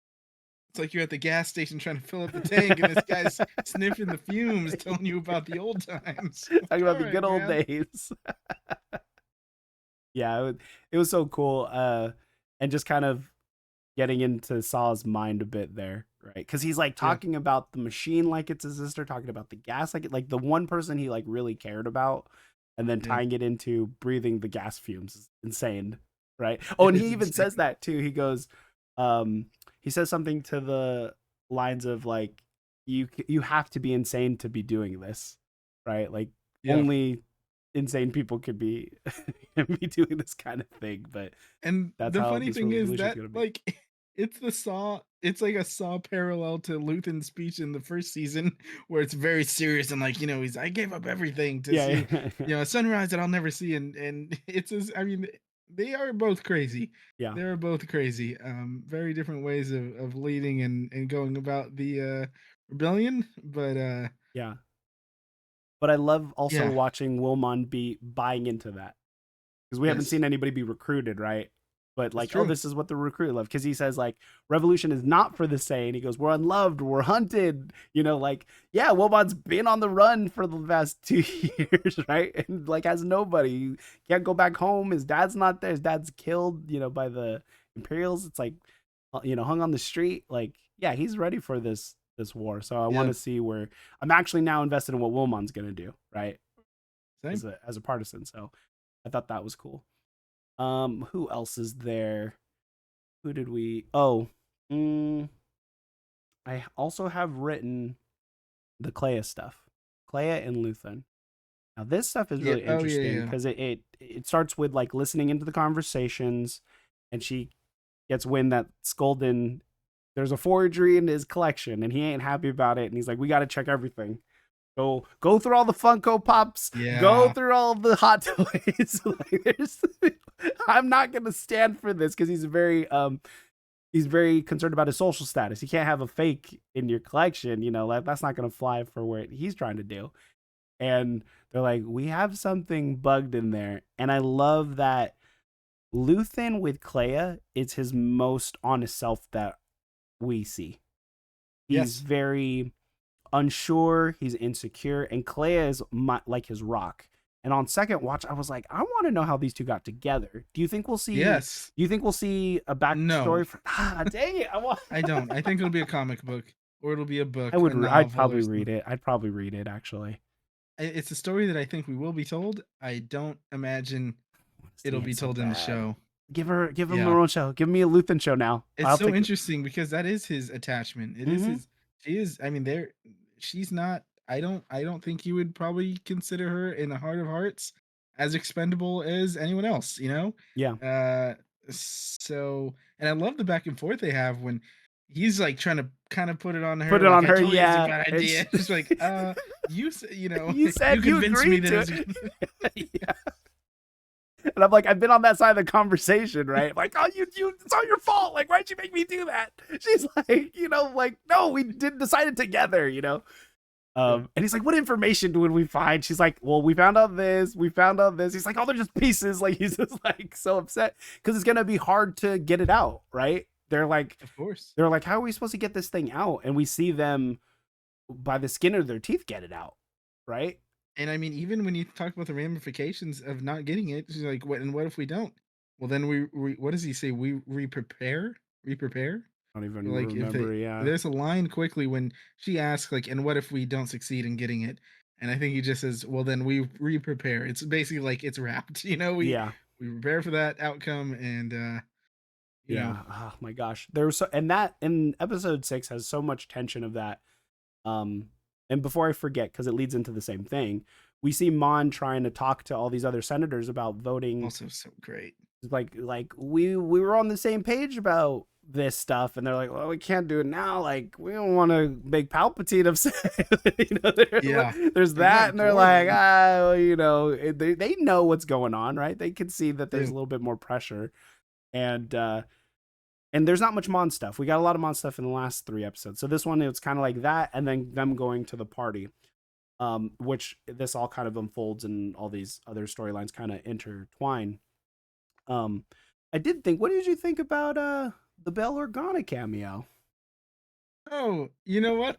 it's like you're at the gas station trying to fill up the tank and this guy's sniffing the fumes, telling you about the old times. Talking Like, about all the right, good old man. days. Yeah, it was so cool. And just kind of getting into Saw's mind a bit there, right? Because he's like Yeah. talking about the machine like it's his sister, talking about the gas like the one person he like really cared about, and then Yeah. tying it into breathing the gas fumes is insane, right? Oh, It and is he even says insane. that too. He goes, he says something to the lines of like, you have to be insane to be doing this, right? Like Yeah. only insane people could be be doing this kind of thing, but And that's the how funny this thing is revolution is that, gonna be. like, it's like a Saw parallel to Luthen's speech in the first season, where it's very serious and, like, he's, "I gave up everything to Yeah, see, yeah. a sunrise that I'll never see," and it's just I mean, they are both crazy. Yeah, They're both crazy, very different ways of leading and going about the, rebellion, but, yeah. But I love also yeah, watching Wilmon be buying into that, because we haven't yes, seen anybody be recruited, right? But it's like, oh, true. this is what the recruit love, because he says like, revolution is not for the sane. He goes, we're unloved, we're hunted. Like, yeah, Wilmon's been on the run for the past 2 years, right? And like has nobody. He can't go back home. His dad's not there. His dad's killed, by the Imperials. It's like, hung on the street. Like, yeah, he's ready for this war. So I want Yep, to see where I'm actually now invested in what Wilmon's gonna do, right? same. As a partisan. So I thought that was cool. Who else is there? Who did we? Oh, mm, I also have written the Clea stuff, Clea and Luthen. Now this stuff is Yeah, really oh, yeah, interesting yeah. because it starts with like listening into the conversations, and she gets wind that Skolden, there's a forgery in his collection, and he ain't happy about it, and he's like, we got to check everything. Go through all the Funko Pops. Go Yeah, through all the hot toys. I'm not gonna stand for this because he's very concerned about his social status. You can't have a fake in your collection. That's not gonna fly for what he's trying to do. And they're like, we have something bugged in there, and I love that Luthen with Clea is his most honest self that we see. He's Yes. very unsure, he's insecure, and Clea is like his rock. And on second watch, I was like, I want to know how these two got together. Do you think we'll see? Yes. Do you think we'll see a No, backstory for? Dang it! I want. I don't. I think it'll be a comic book, or it'll be a I book, would. a I'd novel, or probably read something. it. I'd probably read it actually. It's a story that I think we will be told. I don't imagine I want to see it'll it be so told in the bad. show. Give him Yeah. her own show. Give me a Luthen show now. It's I'll so take. interesting because that is his attachment. It is Mm-hmm. his she is I mean, there she's not I don't think you would probably consider her in the heart of hearts as expendable as anyone else, you know? Yeah. Uh so and I love the back and forth they have when he's like trying to kind of put it on her Put it like on I her. told you it's a Yeah. bad It's. idea. She's like, you know, You you said you convinced me agreed that to it's it. Yeah. And I'm like, I've been on that side of the conversation, right? Like, oh, it's all your fault. Like, why'd you make me do that? She's like, like, no, we did decide it together. Yeah. And he's like, what information would we find? She's like, well, we found out this, we found out this. He's like, oh, they're just pieces. Like, he's just like so upset because it's gonna be hard to get it out, right? They're like, Of course. how are we supposed to get this thing out? And we see them by the skin of their teeth get it out, right? And I mean, even when you talk about the ramifications of not getting it, she's like, "What? And what if we don't? Well, then we what does he say? We re-prepare, re-prepare. I don't even Like if remember. they Yeah, there's a line quickly when she asks like, "And what if we don't succeed in getting it?" And I think he just says, "Well, then we re-prepare." It's basically like it's wrapped. You know, yeah. we prepare for that outcome, and you know, Yeah. Oh my gosh. There was and that in episode 6 has so much tension of that. Um, and before I forget, because it leads into the same thing, we see Mon trying to talk to all these other senators about voting. also so great. Like we were on the same page about this stuff, and they're like, well, we can't do it now. Like, we don't want to make Palpatine upset. Yeah, There's and that, that and they're like, Ghorman, they know what's going on, right? They can see that there's a dude. little bit more pressure, and there's not much Mon stuff. We got a lot of Mon stuff in the last 3 episodes. So this one, it's kind of like that, and then them going to the party, which this all kind of unfolds and all these other storylines kind of intertwine. Um, I did think. What did you think about the Bail Organa cameo? Oh, you know what?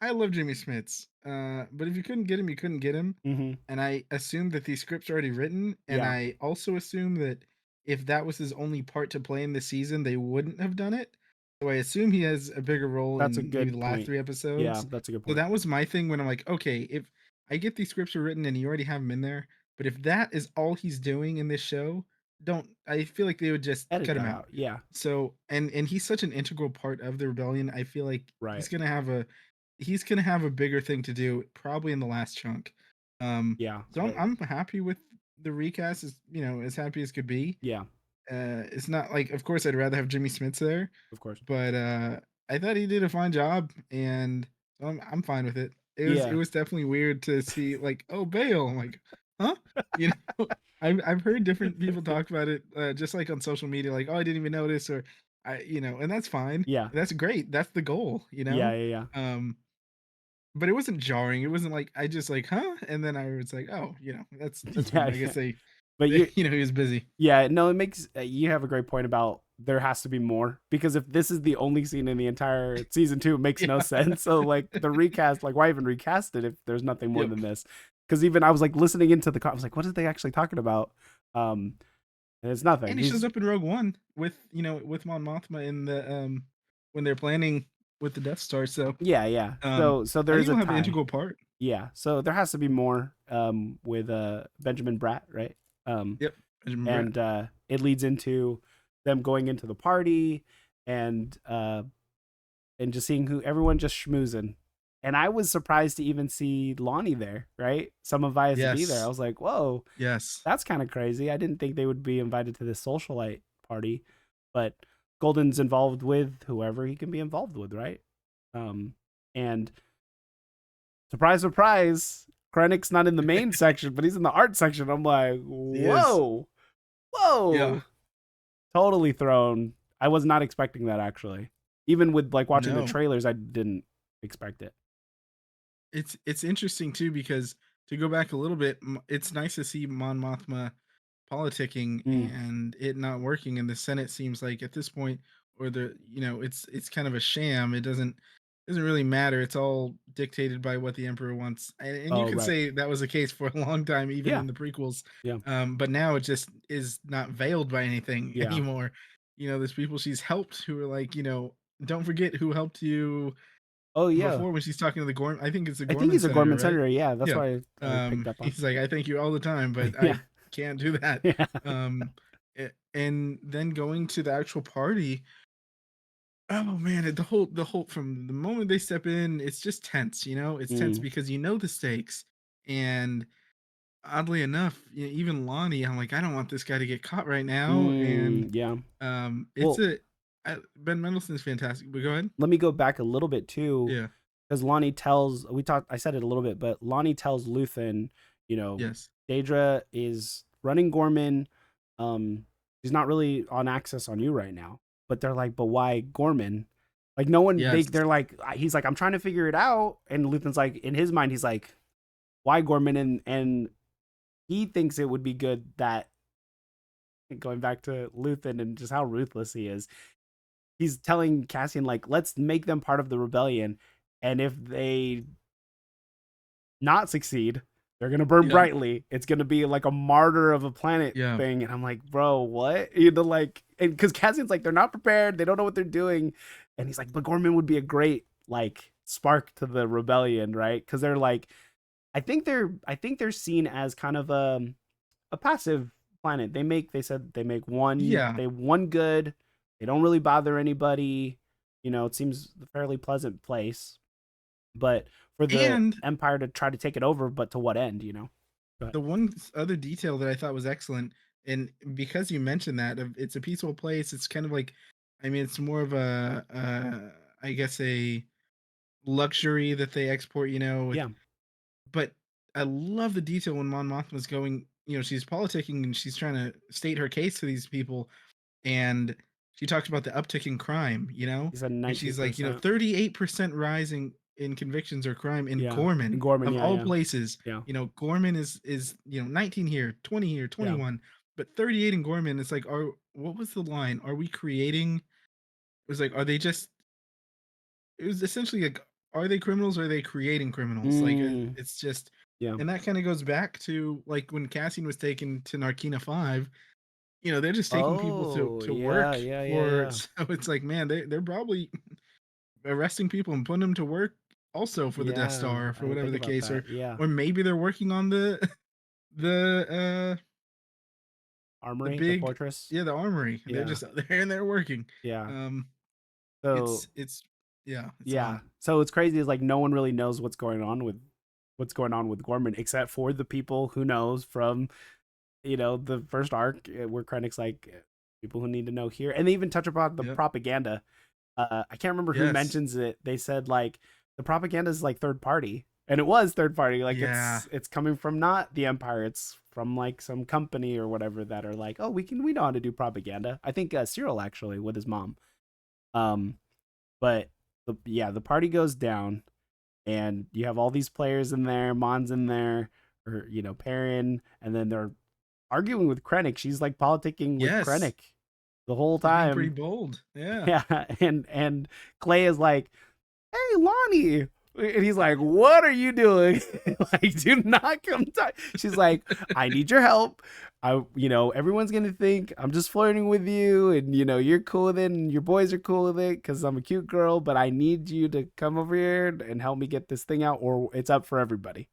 I love Jimmy Smits, but if you couldn't get him, you couldn't get him. Mm-hmm. And I assumed that these scripts are already written, and Yeah, I also assume that if that was his only part to play in the season, they wouldn't have done it. So I assume he has a bigger role that's a in maybe good the last point. 3 Yeah, episodes. that's a good So point. that was my thing when I'm like, okay, if I get these scripts are written and you already have him in there, but if that is all he's doing in this show, don't I feel like they would just Edit cut him that out. out. Yeah, So and he's such an integral part of the rebellion. I feel like right. he's gonna have a bigger thing to do probably in the last chunk. Yeah, So I'm happy with the recast, as you know, as happy as could be. yeah, It's not like, of course, I'd rather have Jimmy Smits there, of course. but I thought he did a fine job, and so I'm fine with it. It Yeah, was definitely weird to see like, oh, Bale. I'm like, huh? You know, I've heard different people talk about it, just like on social media, like, oh, I didn't even notice, or and that's fine. yeah, That's great. That's the goal, you yeah, know. yeah, yeah, But it wasn't jarring. It wasn't like I just like, huh? And then I was like, oh, that's weird. yeah, I guess yeah. But you, he was busy. yeah, no, it makes you have a great point about there has to be more because if this is the only scene in the entire season 2, it makes no Yeah. sense. So like the recast, like why even recast it if there's nothing more Yep. than this? Because even I was like listening into I was like, what are they actually talking about? And it's nothing. And he shows He's up in Rogue One with with Mon Mothma in the when they're planning with the Death Star. So yeah, yeah. um So I there think is a he'll have an tie. integral part. Yeah, so there has to be more with Benjamin Bratt, right? Um, Yep. Benjamin Bratt. and it leads into them going into the party and just seeing who everyone just schmoozing. And I was surprised to even see Lonnie there, right? Some of ISB there. I Yes. was like, whoa, Yes. that's kind of crazy. I didn't think they would be invited to this socialite party, but Golden's involved with whoever he can be involved with, right? And surprise, surprise, Krennic's not in the main section, but he's in the art section. I'm like, He is. whoa, Yeah. whoa, totally thrown. I was not expecting that actually. Even with like watching the No. trailers, I didn't expect it. It's interesting too because to go back a little bit, it's nice to see Mon Mothma politicking Mm, and it not working in the Senate seems like at this point, or the it's kind of a sham. It doesn't. doesn't really matter. It's all dictated by what the emperor wants, and you Oh, could right. say that was the case for a long time, even Yeah. in the prequels. Yeah. But now it just is not veiled by anything Yeah. anymore. There's people she's helped who are like, don't forget who helped you Oh, yeah. before when she's talking to the Gorm. I think it's the I think Gorman he's a senator, Gorman right? senator. Yeah, that's Yeah. why I picked up on. He's like, I thank you all the time, but Yeah. I can't do that. Yeah. Um, and then going to the actual party. Oh man, the whole from the moment they step in, it's just tense, It's tense Mm. because you know the stakes. And oddly enough, even Lonnie, I'm like, I don't want this guy to get caught right now. And Mm. Yeah. it's Well, a Ben Mendelsohn's fantastic. But go ahead. let me go back a little bit too, Yeah. because Lonnie tells we talked. I said it a little bit, but Lonnie tells Luthen, you know, Yes. Daedra is running Gorman. She's not really on access on you right now. But they're like, but why Gorman? Like no one. Yes. They're like, he's like, I'm trying to figure it out, and Luthen's like, in his mind, he's like, why Gorman? And he thinks it would be good that going back to Luthen and just how ruthless he is. He's telling Cassian like, let's make them part of the rebellion, and if they not succeed, they're gonna burn Yeah. brightly. It's gonna be like a martyr of a planet Yeah. thing. And I'm like, bro, what? Like, and because Cassian's like, they're not prepared, they don't know what they're doing, and he's like, but Gorman would be a great like spark to the rebellion, right? Because they're like, I think they're seen as kind of a passive planet. They said they make Yeah. one good. They don't really bother anybody. It seems a fairly pleasant place. But for the And Empire to try to take it over, but to what end? But the one other detail that I thought was excellent, and because you mentioned that, it's a peaceful place. It's kind of like, I mean, it's more of I guess a luxury that they export, with. yeah, But I love the detail when Mon Mothma's going, she's politicking and she's trying to state her case to these people, and she talks about the uptick in crime, he said and nineteen she's like, percent. 38% rising in convictions or crime in Yeah, Gorman and Gorman. of Yeah, all yeah, places. yeah, Gorman is 19 here, 20 here, yeah. 21, but 38 in Gorman. It's like, what was the line? Are we creating? It was like, are they just? It was essentially like, are they criminals or are they creating criminals? Like, Mm, it's just, yeah. and that kind of goes back to like when Cassian was taken to Narkina 5. They're just taking people to Oh, to yeah, work yeah, yeah, for. yeah, So it's like, man, they're probably arresting people and putting them to work also for the Death yeah. Star, I for didn't whatever think the about case, that. Yeah, or maybe they're working on the the armory, the big, fortress. yeah, the armory. They're Yeah, just there and they're working. yeah. Um, So it's yeah, it's a yeah, lot. so what's crazy is like no one really knows what's going on with Gorman except for the people who knows from the first arc, where Krennic's like, people who need to know here, and they even touch about the Yep. propaganda. I can't remember who Yes. mentions it. They said like the propaganda is like third party, and it was third party. Like Yeah. it's coming from not the Empire. It's from like some company or whatever that are like, oh, we know how to do propaganda. I think Syril actually with his mom. Um, but the party goes down, and you have all these players in there. Mon's in there, or Perrin, and then they're arguing with Krennic. She's like politicking with Yes. Krennic the whole She's being pretty time. bold. Yeah. Yeah, and Clay is like, "Hey, Lonnie," and he's like, "What are you doing? Like, do not come." She's like, "I need your help. Everyone's gonna think I'm just flirting with you, and you're cool with it, and your boys are cool with it because I'm a cute girl. But I need you to come over here and help me get this thing out, or it's up for everybody."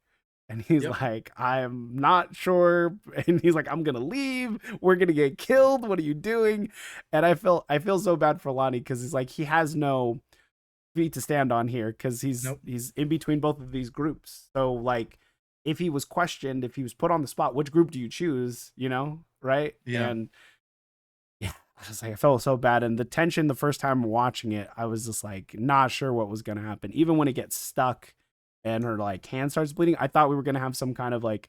And he's Yep. like, I'm not sure. And he's like, I'm gonna leave. We're gonna get killed. What are you doing? And I feel so bad for Lonnie because he's like, he has no feet to stand on here because he's Nope. he's in between both of these groups. So like, if he was questioned, if he was put on the spot, which group do you choose? Right? Yeah. And yeah, I felt so bad. And the tension the first time watching it, I was just like not sure what was gonna happen. Even when it gets stuck and her like hand starts bleeding, I thought we were gonna have some kind of like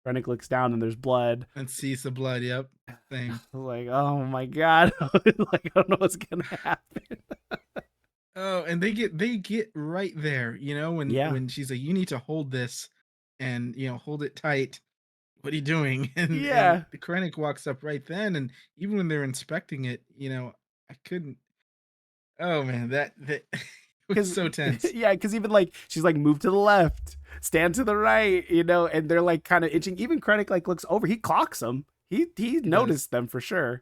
Rennick looks down and there's blood. And sees the blood. Yep. Same. Like, oh my god. Like, I don't know what's gonna happen. Oh, and they get right there, when Yeah. she's like, "You need to hold this, and hold it tight. What are you doing?" And Yeah. the Krennic walks up right then, and even when they're inspecting it, I couldn't. Oh man, that It was Because so tense. yeah, because even like she's like move to the left, stand to the right, and they're like kind of itching. Even Krennic like looks over, he clocks them. He He does. noticed them for sure.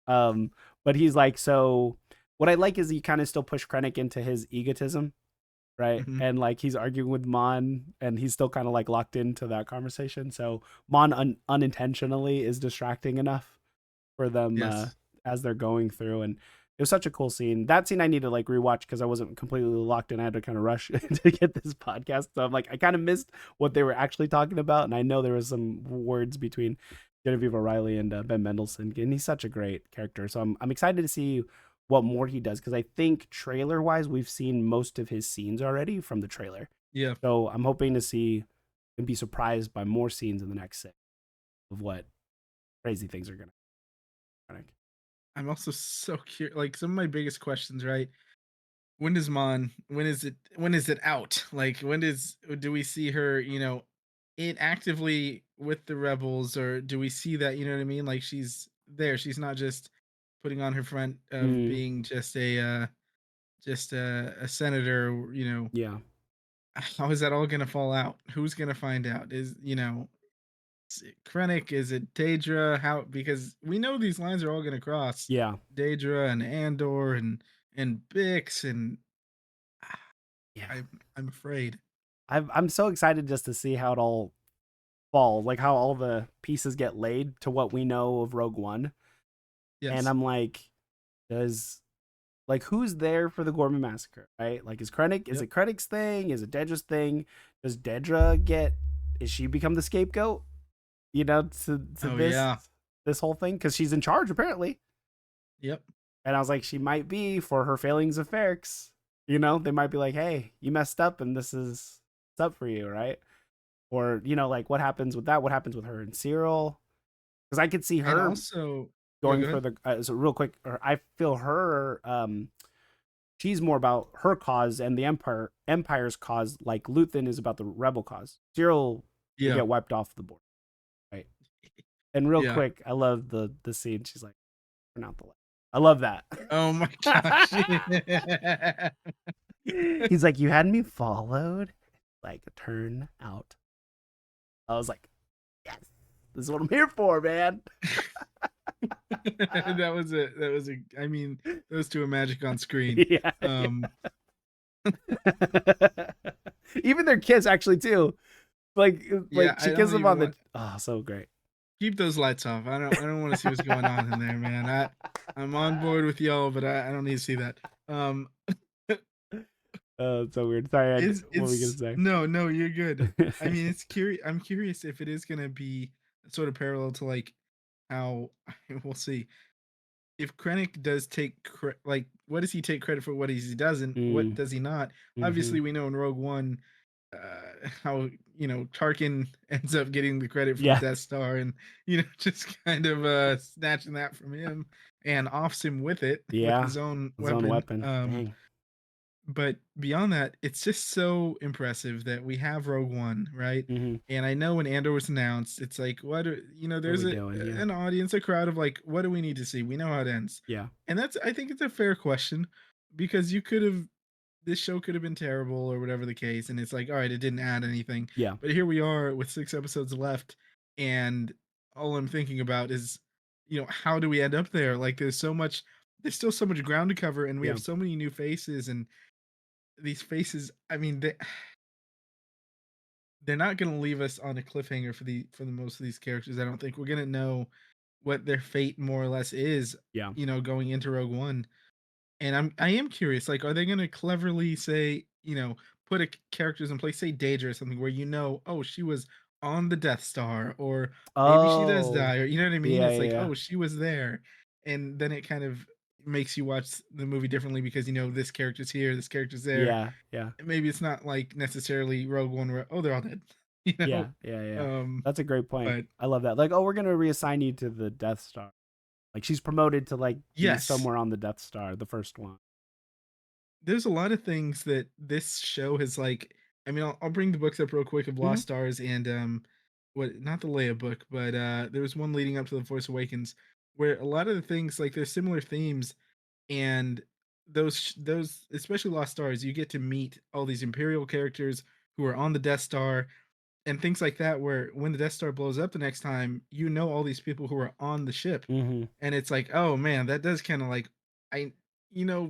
Um, but he's like, so what I like is he kind of still pushed Krennic into his egotism, right? Hmm. And like he's arguing with Mon, and he's still kind of like locked into that conversation. So Mon unintentionally is distracting enough for them Yes. as they're going through, and it was such a cool scene. That scene I need to like rewatch because I wasn't completely locked in. I had to kind of rush to get this podcast, so I'm like I kind of missed what they were actually talking about, and I know there was some words between Genevieve O'Reilly and Ben Mendelsohn, and he's such a great character. So I'm excited to see what more he does because I think trailer wise we've seen most of his scenes already from the trailer. Yeah. So I'm hoping to see and be surprised by more scenes in the next six of what crazy things are gonna. I'm also so curious. Like some of my biggest questions, right? When does Mon? When is it? When is it out? Like when do we see her? It actively with the rebels, or do we see that? You know what I mean? Like she's there. She's not just putting on her front of Mm, being just a senator. yeah, How is that all going to fall out? Who's going to find out? Is it Krennic? Is it Daedra? How? Because we know these lines are all going to cross yeah, Daedra and Andor and Bix and yeah. I'm afraid. I'm so excited just to see how it all falls, like how all the pieces get laid to what we know of Rogue One. And Yes. I'm like, does like who's there for the Gorman massacre, right? Like is Yep. it Krennic's thing? Is it Dedra's thing? Does Dedra get is she become the scapegoat? To Oh this yeah. this whole thing because she's in charge apparently. Yep. And I was like, she might be for her failings of Ferrix. They might be like, hey, you messed up, and this is it's up for you, right? Or like what happens with that? What happens with her and Syril? Because I could see And her also, yeah, going go for ahead. the so real quick. I feel her she's more about her cause and the empire's cause, like Luthen is about the rebel cause. Cyril will Yeah. get wiped off the board, right? And real Yeah. quick, I love the scene. She's like, turn out the light. I love that. Oh my gosh. He's like, you had me followed. Like, turn out. I was like, yes, this is what I'm here for, man. That was a I mean, those two are magic on screen. Yeah, Um yeah. Even their kiss, actually, too. Like, yeah, like I she don't kisses him even on want the. Oh, so great. keep those lights off. I don't want to see what's going on in there, man. I'm on board with y'all, but I don't need to see that. Um Oh, it's so weird. Sorry, what were we gonna it's say? no, no, you're good. I mean, it's curious. I'm curious if it is gonna be sort of parallel to like how we'll see if Krennic does take like what does he take credit for? What he doesn't? What Mm, does he not? mm-hmm. Obviously, we know in Rogue One how Tarkin ends up getting the credit for the Yeah, Death Star, and just kind of snatching that from him and offs him with it with yeah. his own His own weapon. weapon. Dang. But beyond that, it's just so impressive that we have Rogue One, right? Mm-hmm. And I know when Andor was announced, it's like, What are there's we doing? Yeah, an audience, a crowd of like, what do we need to see? We know how it ends. yeah, And I think it's a fair question because this show could have been terrible or whatever the case. And it's like, all right, it didn't add anything. yeah, But here we are with 6 episodes left. And all I'm thinking about is, how do we end up there? Like, there's still so much ground to cover. And we yeah, have so many new faces and these faces, I mean, they're not going to leave us on a cliffhanger for the most of these characters. I don't think we're going to know what their fate more or less is, yeah. going into Rogue One. And I am curious, like, are they going to cleverly say, put characters in place, say Daedra or something, where oh, she was on the Death Star, or maybe she does Oh, die, or you know what I mean? yeah, It's yeah, like, yeah, oh, she was there, and then it kind of makes you watch the movie differently because this character's here, this character's there. yeah, yeah, Maybe it's not like necessarily Rogue One where they're all dead, you know. yeah, yeah, yeah. Um, That's a great point. but I love that. Like, oh, we're gonna reassign you to the Death Star. Like, she's promoted to like be yes, somewhere on the Death Star, the first one. there's a lot of things that this show has like. I mean, I'll bring the books up real quick of Mm-hmm. Lost Stars and what not the Leia book, but there was one leading up to the Force Awakens where a lot of the things like there's similar themes and those especially Lost Stars, you get to meet all these Imperial characters who are on the Death Star and things like that. Where when the Death Star blows up the next time, you know all these people who are on the ship, Mm-hmm. and it's like, oh man, that does kind of like I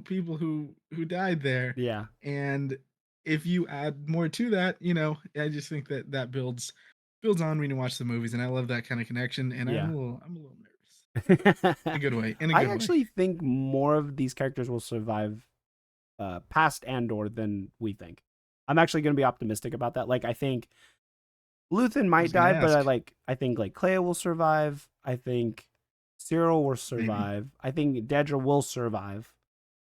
people who died there, Yeah. and if you add more to that, I just think that that builds on when you watch the movies, and I love that kind of connection, and Yeah. I'm a little nervous in a good way, in a I good way. actually think more of these characters will survive past Andor than we think. I'm actually going to be optimistic about that. Like, I think Luthen I might was gonna die, but ask, I think like Clea will survive. I think Syril will maybe, survive. I think Dedra will survive.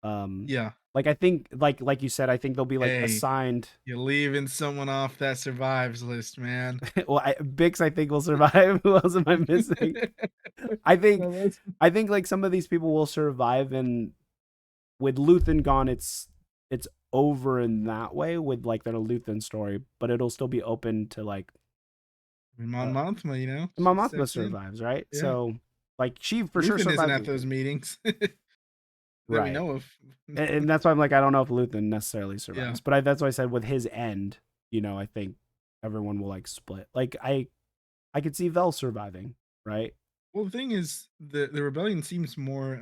Um, yeah. like I think like you said, I think they'll be like Hey, assigned. you're leaving someone off that survives list, man. Well, Bix I think will survive. Who else am I missing? I think No, that's I think like some of these people will survive, and with Luthen gone, it's over in that way with like their Luthen story, but it'll still be open to like Mon uh, Mothma, Mon she Mothma steps in. survives, right? Yeah. So like she for sure Luthen isn't survives at those Luthen, meetings that we right? know of. And that's why I'm like I don't know if Luthen necessarily Yeah. survives, but that's why I said with his end, I think everyone will like split. Like I could see Vel surviving, right? Well, the thing is, the rebellion seems more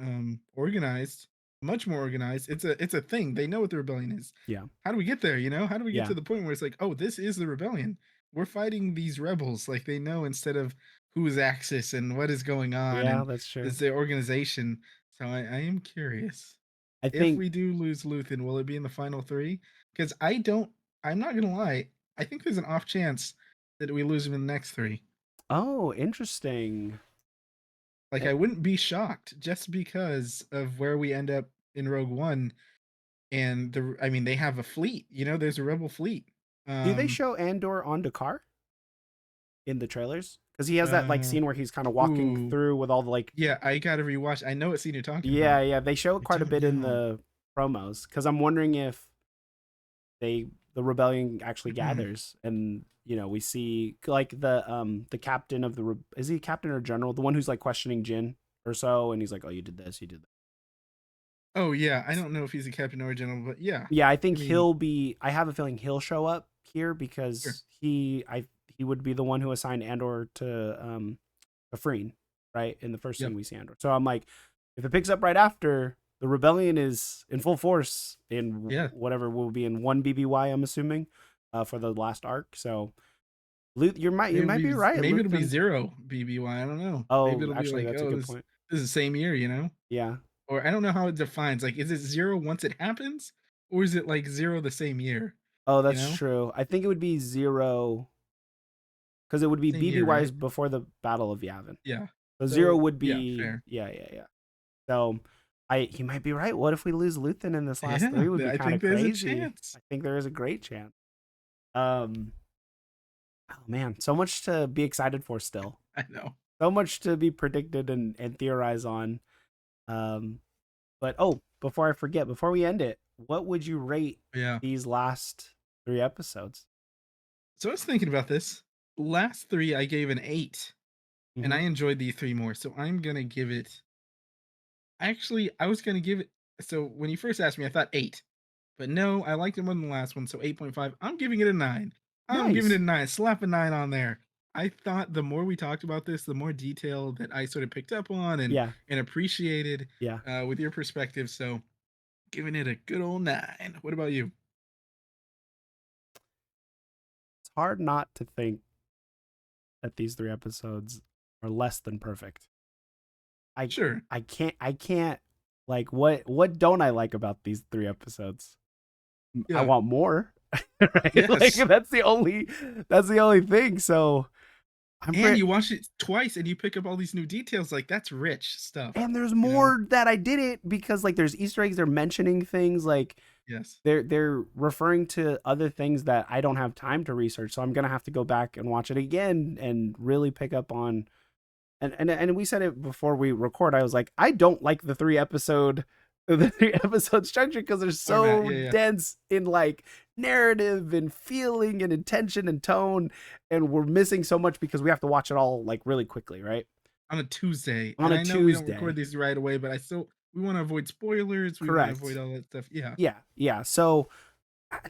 organized, much more organized. It's a thing. They know what the rebellion is. Yeah, How do we get there? How do we get yeah, to the point where it's like, oh, this is the rebellion. We're fighting these rebels. Like they know instead of who is Axis and what is going on yeah. and That's true. is the organization. So I am curious I if think. we do lose Luthen, will it be in the final three? Because I don't. I'm not gonna lie. I think there's an off chance that we lose him in the next three. Oh, interesting. Like Eh, I wouldn't be shocked just because of where we end up in Rogue One and I mean they have a fleet, there's a rebel fleet. Do they Um show Andor on Dakar in the trailers? Because he has that like uh scene where he's kind of walking ooh, through with all the like. yeah, I gotta rewatch. I know what scene you're talking Yeah, about. yeah. They show it I quite a don't bit in know. the promos. Because I'm wondering if the rebellion actually Mhm. gathers, and we see like the captain of is he captain or general, the one who's like questioning Jin or so, and he's like, oh, you did this, you did that. Oh yeah, I don't know if he's a captain or a general, but yeah. Yeah, I I think mean, I have a feeling he'll show up here sure. because he would be the one who assigned Andor to Afreen, right? In the first Yep. scene we see Andor. So I'm like, if it picks up right after, the rebellion is in full force in Yeah. whatever will be in one BBY, I'm assuming, for the last arc. So you might be right. Maybe it'll be Luthen. zero BBY. I don't know. Maybe Oh, it'll be actually, like, that's a oh, good this point. this is the same year. Yeah. Or I don't know how it defines. Like, is it zero once it happens, or is it like zero the same year? Oh, You that's know, true. I think it would be zero because it would be same year, right? BBYs before the Battle of Yavin. Yeah. So zero So would yeah, be fair. yeah, yeah, yeah. So he might be right. What if we lose Luthen in this last Yeah, three? Would be I kind think of there's a crazy. chance. I think there is a great chance. Um, oh man, so much to be excited for still. I know. So much to be predicted and theorize on. Um, but before I forget, before we end it, what would you rate Yeah. these last three episodes? So I was thinking about this. Last three, I gave an 8, and Mm-hmm. I enjoyed the three more. So I'm gonna give it. Actually, I was gonna give it. So when you first asked me, I thought 8. But no, I liked it more than the last one, so 8.5. I'm giving it a 9. I'm giving it a Nice. 9. Slap a 9 on there. I thought the more we talked about this, the more detail that I sort of picked up on Yeah. and appreciated Yeah. with your perspective. So giving it a good old 9. What about you? It's hard not to think that these three episodes are less than perfect. I Sure. I can't like what don't I like about these three episodes? I Yeah. want more. Right? Like Yes. that's the only thing. So I'm And pretty you watch it twice and you pick up all these new details. Like that's rich stuff, and there's you know? more that I didn't because like there's Easter eggs, they're mentioning things like Yes. they're referring to other things that I don't have time to research. So I'm gonna have to go back and watch it again and really pick up on and we said it before we record. I was like, I don't like the three episode structure because they're Format. so Yeah, yeah. dense in like narrative and feeling and intention and tone, and we're missing so much because we have to watch it all like really quickly, right? On a Tuesday. On And a I know we don't record Tuesday. these right away, but want to avoid spoilers. We want to avoid Correct. all that stuff. Yeah. Yeah. So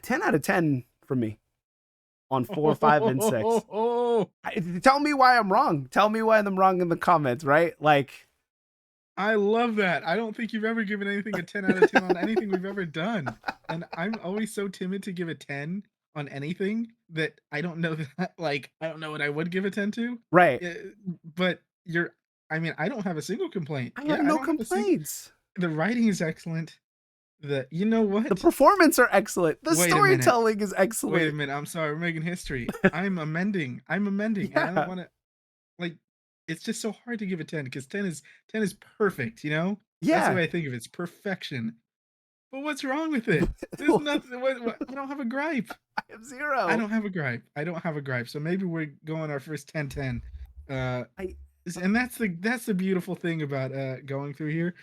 10 out of 10 for me on 4, 5, and 6. Tell me why I'm wrong. Tell me why I'm wrong in the comments, right? Like, I love that. I don't think you've ever given anything a 10 out of 10 on anything we've ever done. And I'm always so timid to give a 10 on anything that I don't know that, like, I don't know what I would give a 10 to. right. Yeah, but I mean, I don't have a single complaint. I have Yeah, I no don't have a single. complaints. The writing is excellent. You know The what? performance are excellent. The Wait a minute. storytelling is Wait a excellent. minute. I'm sorry. We're making history. I'm amending. And I don't Yeah. want to, like, it's just so hard to give a 10 because 10 is perfect, you know? That's the Yeah. way I think of it. It's perfection. But what's wrong with it? There's nothing. I don't have a gripe. I have 0. I don't have a gripe. I don't have a gripe. So maybe we're going our first 10-10. I And that's the beautiful thing about going through here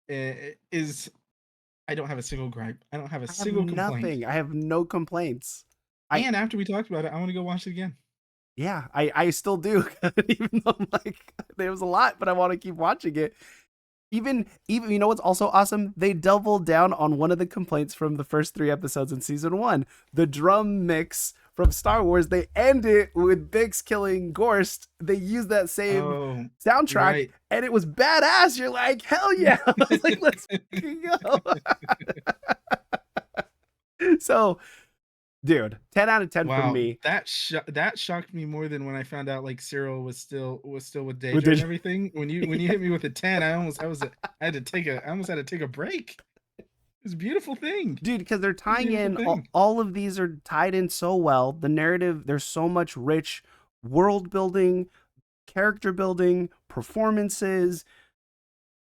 is I don't have a single gripe. I don't have a I have single complaint. nothing. I have no complaints. I And after we talked about it, I want to go watch it again. Yeah, I still do. Even though like there was a lot, but I want to keep watching it. Even you know what's also awesome? They doubled down on one of the complaints from the first 3 episodes in season 1. The drum mix from Star Wars. They end it with Bix killing Gorst. They use that same soundtrack, right. and it was badass. You're like, hell yeah! I was like, let's go. So, dude, 10 out of 10 for me. That shocked me more than when I found out like Syril was still with Deidre and everything. When you hit me with a 10, I almost had to take a break. It's a beautiful thing, dude, because they're tying in all of these are tied in so well. The narrative, there's so much rich world building, character building, performances.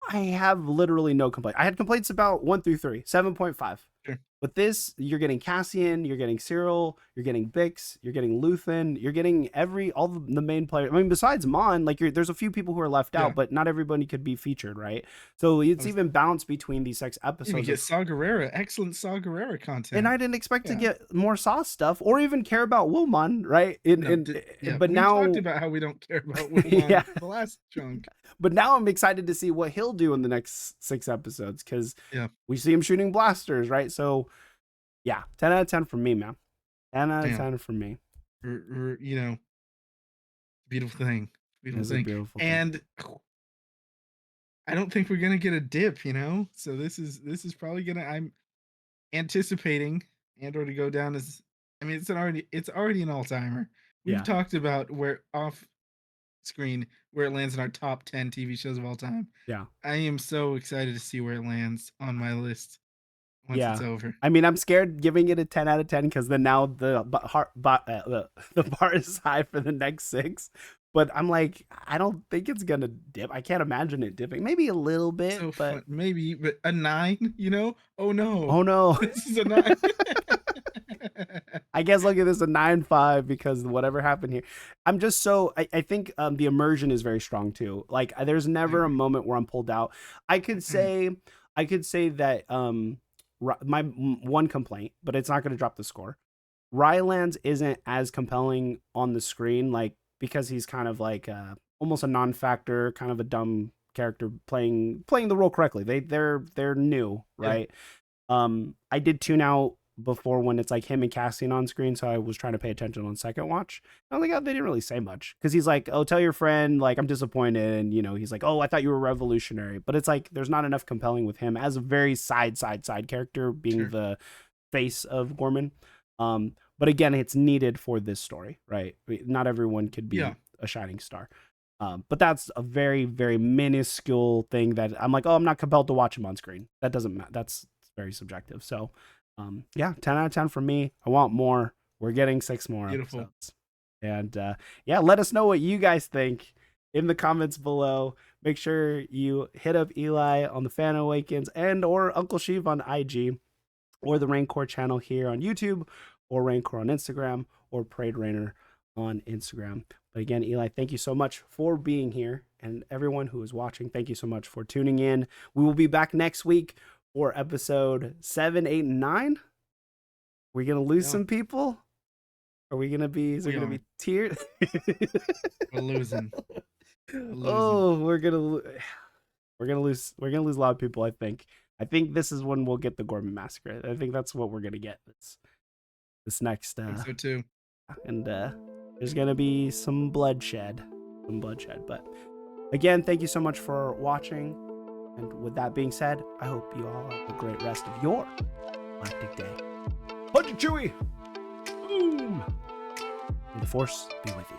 I have literally no complaint. I had complaints about 1 through 3, 7.5. Sure. With this, you're getting Cassian, you're getting Syril, you're getting Bix, you're getting Luthen, you're getting all the main players. I mean, besides Mon, like there's a few people who are left out, but not everybody could be featured, right? So it's even balanced between these 6 episodes. You get Saw Gerrera, excellent Saw Gerrera content. And I didn't expect to get more Saw stuff or even care about Woolmon, right? But now we talked about how we don't care about Woolmon the last chunk. But now I'm excited to see what he'll do in the next 6 episodes because we see him shooting blasters, right? So, yeah, 10 out of 10 for me, man. 10 out of 10 for me. You know, beautiful thing. Beautiful thing. And I don't think we're gonna get a dip, you know. So this is probably gonna. I'm anticipating Andor to go down as. I mean, it's already an all-timer. We've talked about where off screen where it lands in our top 10 TV shows of all time. Yeah. I am so excited to see where it lands on my list once it's over. I mean, I'm scared giving it a 10 out of 10 because then now the bar is high for the next 6. But I'm like, I don't think it's gonna dip. I can't imagine it dipping. Maybe a little bit, but maybe, but a 9, you know? Oh no. Oh no. This is a 9. I guess I'll give this a 9.5 because whatever happened here. I'm just so I think the immersion is very strong too. Like there's never a moment where I'm pulled out. I could say that my one complaint, but it's not going to drop the score. Rylands isn't as compelling on the screen, like because he's kind of like almost a non-factor, kind of a dumb character playing the role correctly. They're new, right? I did tune out before when it's like him and Cassian on screen, so I was trying to pay attention on second watch. I was like, they didn't really say much because he's like, oh, tell your friend like I'm disappointed, and you know he's like, oh, I thought you were revolutionary, but it's like there's not enough compelling with him as a very side character being the face of Ghorman. But again, it's needed for this story, right? Not everyone could be a shining star. But that's a very, very minuscule thing that I'm like, oh, I'm not compelled to watch him on screen. That doesn't matter. That's very subjective. So, 10 out of 10 for me. I want more. We're getting 6 more episodes. And let us know what you guys think in the comments below. Make sure you hit up Eli on the Fan Awakens and or Uncle Sheev on IG or the reigncore channel here on YouTube or reigncore on Instagram or Parade Rainer on Instagram. But again, Eli, thank you so much for being here, and everyone who is watching, thank you so much for tuning in. We will be back next week for episode 7, 8, and 9. We're gonna lose some people. Are we gonna be? Is it gonna be tears? We're losing. Oh, we're gonna. We're gonna lose a lot of people. I think this is when we'll get the Ghorman massacre. I think that's what we're gonna get. This next. I think so too. And there's gonna be some bloodshed. But again, thank you so much for watching. And with that being said, I hope you all have a great rest of your galactic day. Punch it, Chewie! Boom! May the Force be with you.